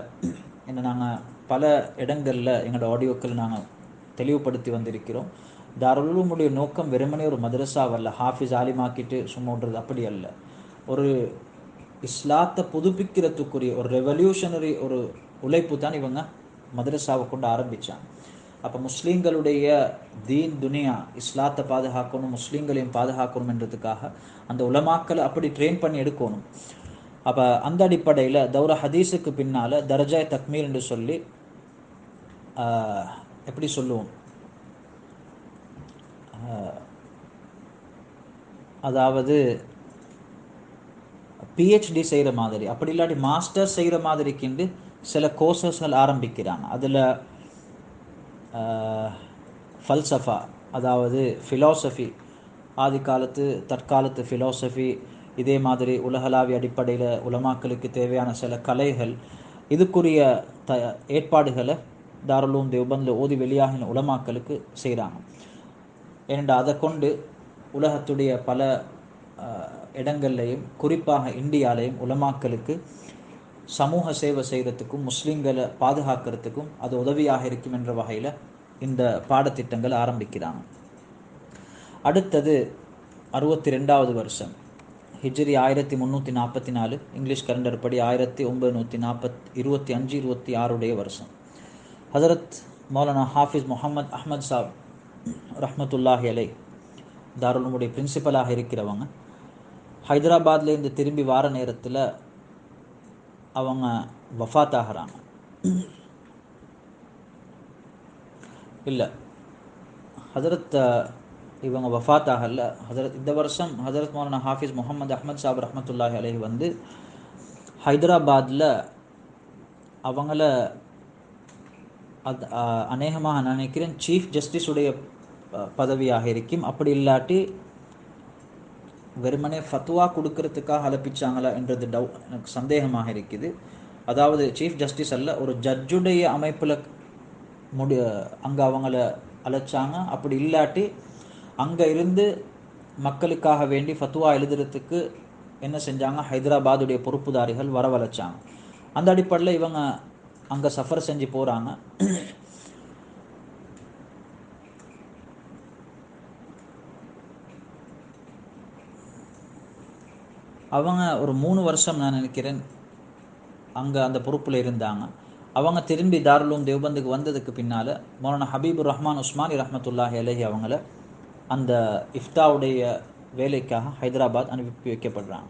என்ன நாங்கள் பல இடங்களில் எங்களோட ஆடியோக்கள் நாங்கள் தெளிவுபடுத்தி வந்திருக்கிறோம். தாருல் உலூமுடைய நோக்கம் வெறுமனே ஒரு மதரசாவல்ல, ஹாஃபிஸ் ஆலிமாக்கிட்டு சும்மா விடுறது அப்படி அல்ல. ஒரு இஸ்லாத்தை புதுப்பிக்கிறதுக்குரிய ஒரு ரெவல்யூஷனரி ஒரு உழைப்பு தான் இவங்க மதரசாவை கொண்டு ஆரம்பித்தாங்க. அப்போ முஸ்லீம்களுடைய தீன் துனியா இஸ்லாத்தை பாதுகாக்கணும், முஸ்லீம்களையும் பாதுகாக்கணும் என்றதுக்காக அந்த உலமாக்களை அப்படி ட்ரெயின் பண்ணி எடுக்கணும். அப்போ அந்த அடிப்படையில் தௌரா ஹதீஸுக்கு பின்னால் தர்ஜா தக்மீல் என்று சொல்லி எப்படி சொல்லுவோம், அதாவது பிஹெச்டி செய்கிற மாதிரி, அப்படி இல்லாட்டி மாஸ்டர்ஸ் செய்கிற மாதிரிக்கிண்டு சில கோர்சஸ்கள் ஆரம்பிக்கிறாங்க. அதில் ஃபல்சஃபா, அதாவது ஃபிலாசபி, ஆதி காலத்து தற்காலத்து ஃபிலாசபி, இதே மாதிரி உலகளாவிய அடிப்படையில் உலமாக்களுக்கு தேவையான சில கலைகள், இதுக்குரிய ஏற்பாடுகளை தாருல் உலூம் தேவ்பந்தில் ஓதி வெளியாகின உலமாக்களுக்கு செய்கிறாங்க. ஏனென்றா அதை கொண்டு உலகத்துடைய பல இடங்கள்லையும் குறிப்பாக இந்தியாலையும் உலமாக்களுக்கு சமூக சேவை செய்கிறதுக்கும் முஸ்லீம்களை பாதுகாக்கிறதுக்கும் அது உதவியாக இருக்கும் என்ற வகையில் இந்த பாடத்திட்டங்கள் ஆரம்பிக்கிறாங்க. அடுத்தது 62வது வருஷம், ஹிஜ்ரி 1344, இங்கிலீஷ் கேலண்டர் படி 1925, 26 வருஷம். ஹசரத் மௌலானா ஹாஃபிஸ் முஹம்மது அஹ்மத் சாப் ரஹ்மத்துல்லாஹி அலைஹ் தாருல் உலூமுடைய பிரின்சிபலாக இருக்கிறவங்க ஹைதராபாத்லேருந்து திரும்பி வார நேரத்தில் அவங்க வஃபாத் ஆகிறாங்க. இல்லை, ஹசரத் இவங்க வஃபாத் ஆகல. ஹசரத் இந்த வருஷம் ஹசரத் மௌலானா ஹாஃபிஸ் முஹம்மது அஹ்மத் சாப் ரஹ்மத்துல்லாஹி அலைஹி வந்து ஹைதராபாத்தில் அவங்கள அது அநேகமாக நான் நினைக்கிறேன் சீஃப் ஜஸ்டிஸுடைய பதவியாக இருக்கும். அப்படி இல்லாட்டி வெறுமனே ஃபத்வா கொடுக்கறதுக்காக அழைப்பிச்சாங்களா என்றது எனக்கு சந்தேகமாக இருக்குது. அதாவது சீஃப் ஜஸ்டிஸ் அல்ல, ஒரு ஜட்ஜுடைய அமைப்பில் அங்கே அவங்கள அழைச்சாங்க. அப்படி இல்லாட்டி அங்கே இருந்து மக்களுக்காக வேண்டி ஃபத்வா எழுதுறதுக்கு என்ன செஞ்சாங்க, ஹைதராபாதுடைய பொறுப்புதாரிகள் வரவழைச்சாங்க. அந்த அடிப்படையில் இவங்க அங்கே சஃபர் செஞ்சு போகிறாங்க. அவங்க ஒரு 3 வருஷம் நான் நினைக்கிறேன் அங்கே அந்த பொறுப்பில் இருந்தாங்க. அவங்க திரும்பி தாருல் தேவபந்துக்கு வந்ததுக்கு பின்னால் மௌலானா ஹபீபுர் ரஹ்மான் உஸ்மானி ரஹ்மத்துல்லாஹி அலைஹி அவங்கள அந்த இஃப்தாவுடைய வேலைக்காக ஹைதராபாத் அனுப்பி வைக்கப்படுறாங்க.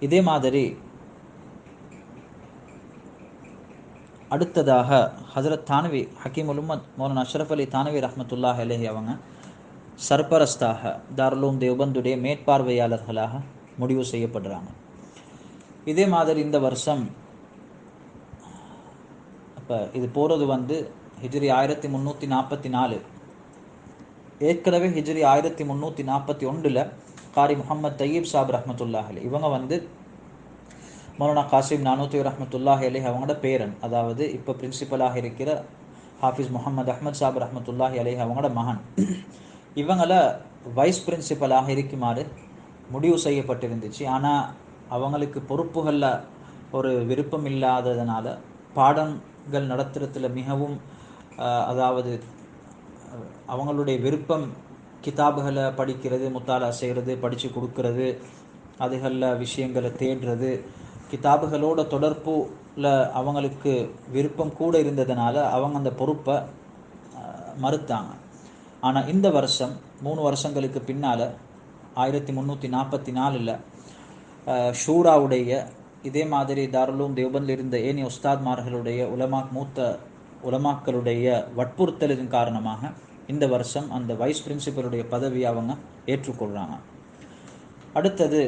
இதே மாதிரி அடுத்ததாக ஹஜரத் தானவி ஹக்கீம் உலும்மத் மௌலானா அஷ்ரஃப் அலி தானவி ரஹ்மத்துல்லாஹி அலைஹி அவங்க சர்பரஸ்தாக தாருல் தேவபந்துடைய மேற்பார்வையாளர்களாக முடிவு செய்யப்படுறாங்க. இதே மாதிரி இந்த வருஷம் இப்போ இது போகிறது ஹிஜ்ரி 1344. ஏற்கனவே ஹிஜ்ரி 1341 காரி முஹம்மத் தய்யீப் சாப் ரஹ்மத்துல்லாஹி அலைஹி இவங்க மௌலானா காசிம் நானூத்தி ரஹ்மத்துல்லாஹி அலைஹி அவங்களோட பேரன், அதாவது இப்போ பிரின்சிபலாக இருக்கிற ஹாஃபிஸ் முஹம்மது அஹ்மத் சாப் ரஹ்மத்துல்லாஹி அலைஹி அவங்களோட மகன். இவங்களை வைஸ் பிரின்சிபலாக இருக்குமாறு முடிவு செய்யப்பட்டிருந்துச்சு. ஆனால் அவங்களுக்கு பொறுப்புகளில் ஒரு விருப்பம் இல்லாததுனால பாடங்கள் நடத்துறதுல மிகவும் அதாவது அவங்களுடைய விருப்பம் கிதாபுகளை படிக்கிறது, முத்தாலா செய்கிறது, படித்து கொடுக்கறது, அதுகளில் விஷயங்களை தேடுறது, கிதாபுகளோட தொடர்புல அவங்களுக்கு விருப்பம் கூட இருந்ததுனால அவங்க அந்த பொறுப்பை மறுத்தாங்க. ஆனால் இந்த வருஷம் 3 வருஷங்களுக்கு பின்னால் 1344 ஷூராவுடைய இதே மாதிரி தாருல் தேவபந்தில் இருந்த ஏனைய உஸ்தாத்மார்களுடைய மூத்த உலமாக்களுடைய வற்புறுத்தலின் காரணமாக இந்த வருஷம் அந்த வைஸ் பிரின்சிபலுடைய பதவியை அவங்க ஏற்றுக்கொள்கிறாங்க. அடுத்தது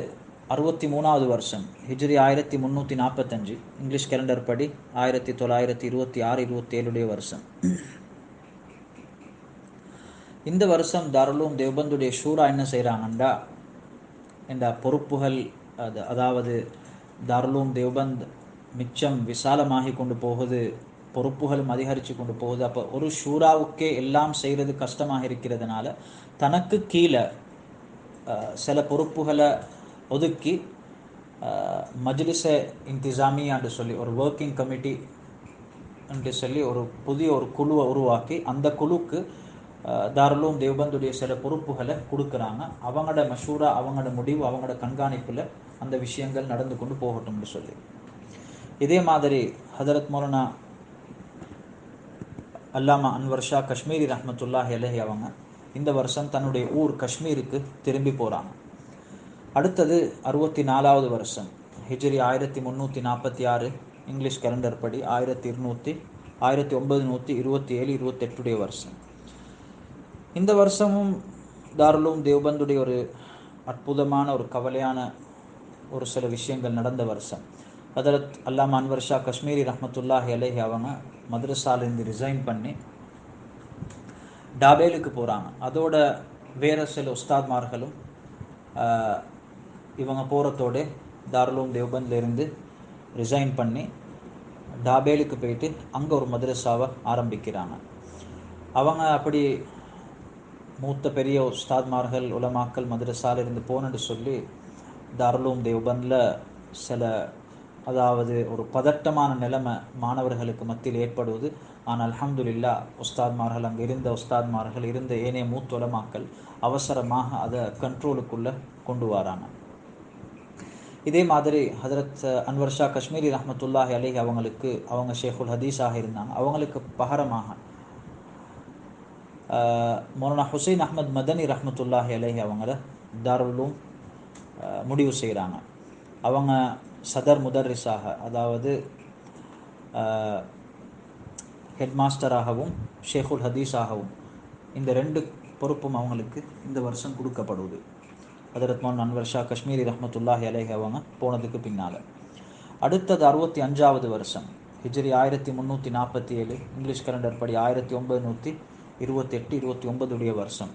63வது வருஷம் ஹிஜ்ரி 1345 இங்கிலீஷ் கேலண்டர் படி 1926-27 வருஷம். இந்த வருஷம் தாருல் தேவபந்துடைய ஷூரா என்ன செய்கிறாங்கண்டா, இந்த பொறுப்புகள் அதாவது தாருல் தேவபந்த் மிச்சம் விசாலமாகி கொண்டு போகுது, பொறுப்புகளும் அதிகரித்து கொண்டு போகுது. அப்போ ஒரு ஷூராவுக்கே எல்லாம் செய்கிறது கஷ்டமாக இருக்கிறதுனால தனக்கு கீழே சில பொறுப்புகளை ஒதுக்கி மஜ்லிஸே இன்திசாமியான்னு சொல்லி ஒரு ஒர்க்கிங் கமிட்டி என்று சொல்லி ஒரு புதிய ஒரு குழுவை உருவாக்கி அந்த குழுக்கு தாருல் தேவபந்துடைய சில பொறுப்புகளை கொடுக்குறாங்க. அவங்களோட மஷூரா, அவங்களோட முடிவு, அவங்களோட கண்காணிப்பில் அந்த விஷயங்கள் நடந்து கொண்டு போகட்டும்னு சொல்லி. இதே மாதிரி ஹதரத் மௌலானா அல்லாமா அன்வர் ஷா காஷ்மீரி ரஹ்மத்துல்லாஹி அலைஹி அவங்க இந்த வருஷம் தன்னுடைய ஊர் காஷ்மீருக்கு திரும்பி போகிறாங்க. அடுத்தது 64வது வருஷம் ஹிஜ்ரி 1346 இங்கிலீஷ் கேலண்டர் படி 1927-28 வருஷம். இந்த வருஷமும் தாருல் தேவபந்துடைய ஒரு அற்புதமான ஒரு கவலையான ஒரு சில விஷயங்கள் நடந்த வருஷம். ஹதரத் அல்லாமா அன்வர் ஷா காஷ்மீரி ரஹ்மத்துல்லாஹி அலைஹி அவங்க மദ്രஸாலிருந்து ரிசைன் பண்ணி டாபேலுக்கு போகிறாங்க. அதோட வேறு சில உஸ்தாத்மார்களும் இவங்க போகிறதோடு தாருல் தேவபந்திலிருந்து ரிசைன் பண்ணி டாபேலுக்கு போயிட்டு அங்கே ஒரு மദ്രஸாவை ஆரம்பிக்கிறாங்க. அவங்க அப்படி மூத்த பெரிய உஸ்தாத்மார்கள் உலமாக்கள் மദ്രஸாலிருந்து போனன்னு சொல்லி தாருல் தேவபந்தில் சில அதாவது ஒரு பதட்டமான நிலைமை மாணவர்களுக்கு மத்தியில் ஏற்படுவது. ஆனால் அல்ஹம்துலில்லாஹ் உஸ்தாத்மார்கள் அங்கே இருந்த உஸ்தாத்மார்கள் இருந்த ஏனைய மூத்த உலமாக்கள் அவசரமாக அதை கண்ட்ரோலுக்குள்ளே கொண்டு வராங்க. இதே மாதிரி ஹதரத் அன்வர் ஷா காஷ்மீரி ரஹ்மத்துல்லாஹி அலைஹி அவங்களுக்கு அவங்க ஷேகுல் ஹதீஸாக இருந்தாங்க. அவங்களுக்கு பகரமாக மௌலானா ஹுசைன் அஹ்மத் மதனி ரஹ்மத்துல்லாஹி அலைஹி அவங்கள தாருல் முடிவு செய்கிறாங்க. அவங்க சதர் முதர்ரிஸாக, அதாவது ஹெட் மாஸ்டராகவும் ஷேகுல் ஹதீஸாகவும் இந்த 2 பொறுப்பும் அவங்களுக்கு இந்த வருஷம் கொடுக்கப்படுவது. ஹதரத் மௌலானா அன்வர் ஷா காஷ்மீரி ரஹ்மத்துல்லாஹி அலைஹி அவங்க போனதுக்கு பின்னால். அடுத்தது 65வது வருஷம், ஹிஜ்ரி 1347, இங்கிலீஷ் கேலண்டர் படி 1928 29 வருஷம்.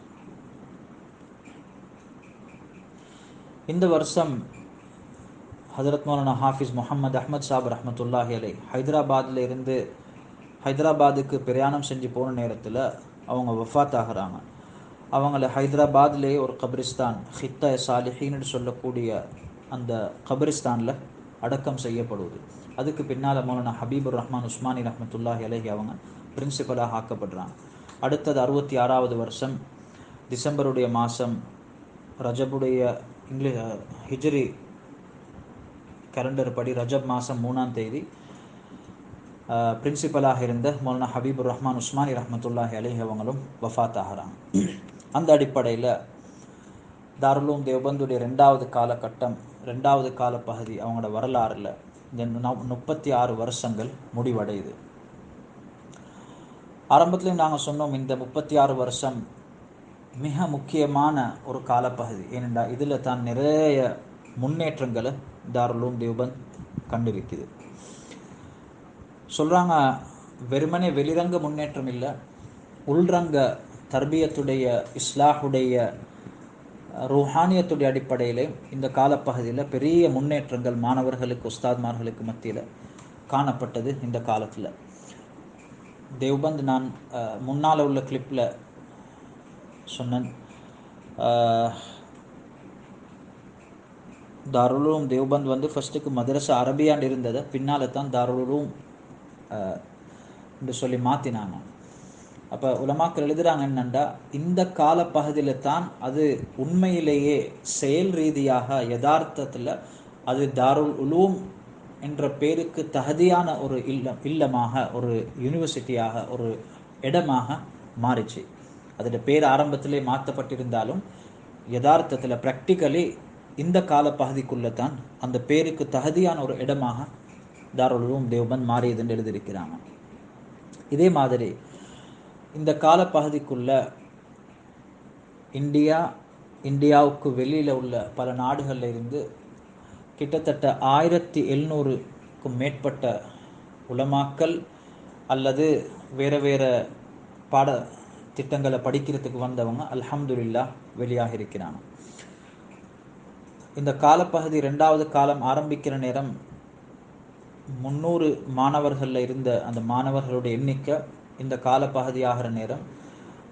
இந்த வருஷம் ஹஜரத் மௌலானா ஹாஃபிஸ் முஹம்மது அஹ்மத் சாப் ரஹ்மத்துல்லாஹி அலை ஹைதராபாத்துக்கு பிரயாணம் செஞ்சு போன நேரத்தில் அவங்க வஃபாத் ஆகிறாங்க. அவங்கள ஹைதராபாத்லேயே ஒரு கபிரிஸ்தான் ஹித்த சாலிஹின்னு சொல்லக்கூடிய அந்த கபிரிஸ்தானில் அடக்கம் செய்யப்படுவது. அதுக்கு பின்னால் மௌலானா ஹபீபுர் ரஹ்மான் உஸ்மானி ரஹ்மத்துல்லாஹி அலைஹி அவங்க பிரின்சிபலாக ஆக்கப்படுறாங்க. அடுத்தது 66வது வருஷம் டிசம்பருடைய மாதம் ரஜபுடைய ஹிஜ்ரி கேலண்டர் படி ரஜப் மாதம் 3ஆம் தேதி பிரின்சிபலாக இருந்த மௌலானா ஹபீபுர் ரஹ்மான் உஸ்மானி ரஹ்மத்துல்லாஹி அலைஹி அவங்களும் வஃபாத் ஆகிறாங்க. அந்த அடிப்படையில் தாருல் தேவபந்துடைய 2வது காலகட்டம், 2வது காலப்பகுதி அவங்களோட வரலாறில் இந்த 36 வருஷங்கள் முடிவடையுது. ஆரம்பத்துலேயும் நாங்கள் சொன்னோம், இந்த 36 வருஷம் மிக முக்கியமான ஒரு காலப்பகுதி. ஏனென்றால் இதில் தான் நிறைய முன்னேற்றங்களை தாருல் தேவபந்த் கண்டிருக்குது. சொல்கிறாங்க, வெறுமனே வெளிரங்க முன்னேற்றம் இல்லை, உள்ரங்க தர்பியத்துடைய இஸ்லாஹுடைய ரூஹானியத்துடைய அடிப்படையில் இந்த காலப்பகுதியில் பெரிய முன்னேற்றங்கள் மாணவர்களுக்கு உஸ்தாத்மார்களுக்கு மத்தியில் காணப்பட்டது. இந்த காலத்தில் தேவபந்த் நான் முன்னால் உள்ள கிளிப்பில் சொன்னேன், தாருல் தேவபந்த் வந்து ஃபஸ்ட்டுக்கு மதரசா அரபியாண்டு இருந்ததை பின்னால் தான் தாருல் என்று சொல்லி மாற்றினாங்க. அப்போ உலமாக்கள் எழுதுகிறாங்க என்னென்னா, இந்த காலப்பகுதியில் தான் அது உண்மையிலேயே செயல் ரீதியாக யதார்த்தத்தில் அது தாருல் உலூம் என்ற பேருக்கு தகுதியான ஒரு இல்லமாக, ஒரு யூனிவர்சிட்டியாக, ஒரு இடமாக மாறிச்சு. அதோட பேர் ஆரம்பத்திலே மாற்றப்பட்டிருந்தாலும் யதார்த்தத்தில் ப்ராக்டிக்கலி இந்த காலப்பகுதிக்குள்ளே தான் அந்த பேருக்கு தகுதியான ஒரு இடமாக தாருல் உலூம் தேவபந்த் மாறியதுன்னு எழுதியிருக்கிறாங்க. இதே மாதிரி இந்த காலப்பகுதிக்குள்ள இந்தியாவுக்கு வெளியில் உள்ள பல நாடுகளில் இருந்து கிட்டத்தட்ட 1700க்கும் மேற்பட்ட உலமாக்கள் அல்லது வேறு வேறு பாட திட்டங்களை படிக்கிறதுக்கு வந்தவங்க அல்ஹம்துலில்லாஹ் வெளியாக இருக்கிறாங்க. இந்த காலப்பகுதி 2வது காலம் ஆரம்பிக்கிற நேரம் 300 மாணவர்களில் இருந்த அந்த மாணவர்களுடைய எண்ணிக்கை இந்த காலப்பகுதி ஆகிற நேரம்,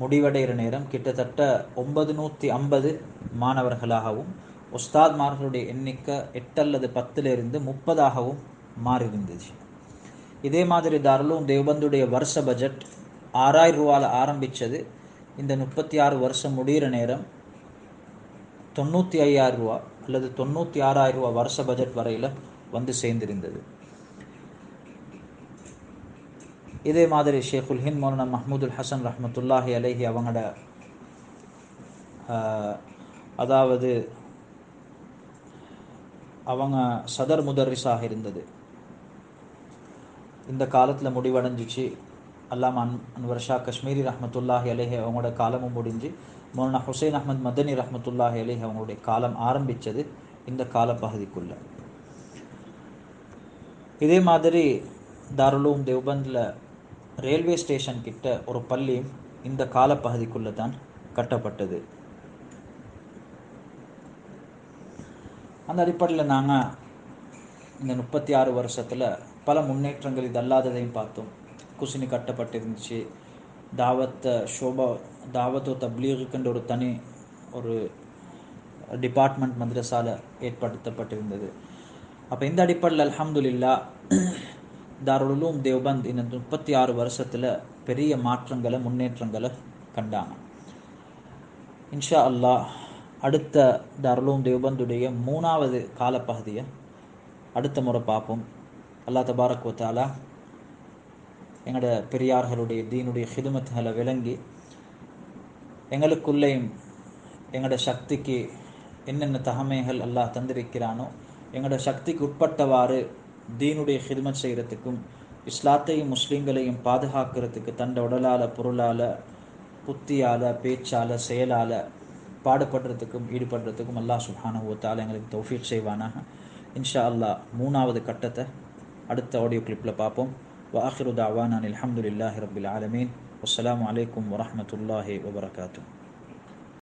முடிவடைகிற நேரம் கிட்டத்தட்ட 950 மாணவர்களாகவும் உஸ்தாத்மார்களுடைய எண்ணிக்கை 8 அல்லது 10 30ஆகவும் மாறி இருந்துச்சு. இதே மாதிரி தாருல் தேவபந்துடைய வருஷ பட்ஜெட் 6000 ரூபாவில் ஆரம்பித்தது. இந்த 36 வருஷம் முடிகிற நேரம் 95,000 ரூபா அல்லது 96,000 ரூபா வருஷ பட்ஜெட் வரையில் வந்து சேர்ந்திருந்தது. இதே மாதிரி ஷேகுல் ஹிந்த் மௌலானா மஹ்மூதுல் ஹசன் ரஹ்மத்துல்லாஹி அலைஹி அவங்களோட அதாவது அவங்க சதர் முதர்ரிஸாக இருந்தது. இந்த காலத்தில் முடிவடைஞ்சிச்சு. அல்லாமா அன்வர் ஷா காஷ்மீரி ரஹ்மத்துல்லாஹி அலைஹி அவங்களோட காலமும் முடிஞ்சு மௌலானா ஹுசைன் அஹ்மத் மதனி ரஹ்மத்துல்லாஹி அலைஹி அவங்களுடைய காலம் ஆரம்பித்தது இந்த காலப்பகுதிக்குள்ள. இதே மாதிரி தாருல் தேவபந்தில் ரயில்வே ஸ்டேஷன் கிட்ட ஒரு பள்ளியும் இந்த காலப்பகுதிக்குள்ளே தான் கட்டப்பட்டது. அந்த அடிப்படையில் நாங்கள் இந்த 36 வருஷத்தில் பல முன்னேற்றங்கள் இது அல்லாததையும் பார்த்தோம். குசினி கட்டப்பட்டிருந்துச்சு. தாவத்தோ தப்லீகுக்குன்ற ஒரு தனி ஒரு டிபார்ட்மெண்ட் மദ്രஸால ஏற்படுத்தப்பட்டிருந்தது. அப்போ இந்த அடிப்படையில் அல்ஹம்துலில்லாஹ் தாருல் உலூம் தேவபந்த் இந்த 36 வருஷத்தில் பெரிய மாற்றங்களை முன்னேற்றங்களை கண்டாங்க. இன்ஷா அல்லாஹ் அடுத்த தாருல் உலூம் தேவபந்துடைய 3வது காலப்பகுதியை அடுத்த முறை பார்ப்போம். அல்லாஹ் தபாரக் வ தஆலா எங்களோட பெரியார்களுடைய தீனுடைய ஹிதுமத்துகளை விளங்கி எங்களுக்குள்ளேயும் எங்களோட சக்திக்கு என்னென்ன தகமைகள் அல்லாஹ் தந்திருக்கிறானோ எங்களோட சக்திக்கு உட்பட்டவாறு தீனுடைய ஹிதுமத் செய்கிறதுக்கும் இஸ்லாத்தையும் முஸ்லீம்களையும் பாதுகாக்கிறதுக்கு தண்ட உடலால், பொருளால், புத்தியால், பேச்சால், செயலால் பாடுபடுறதுக்கும் ஈடுபடுறதுக்கும் அல்லாஹ் சுப்ஹானஹு வ தஆலா எங்களுக்கு தௌஃபீக் செய்வானாக. இன்ஷா அல்லாஹ் மூணாவது கட்டத்தை அடுத்த ஆடியோ கிளிப்பில் பார்ப்போம். وآخر دعوانا الحمد لله رب العالمين والسلام عليكم ورحمة الله وبركاته.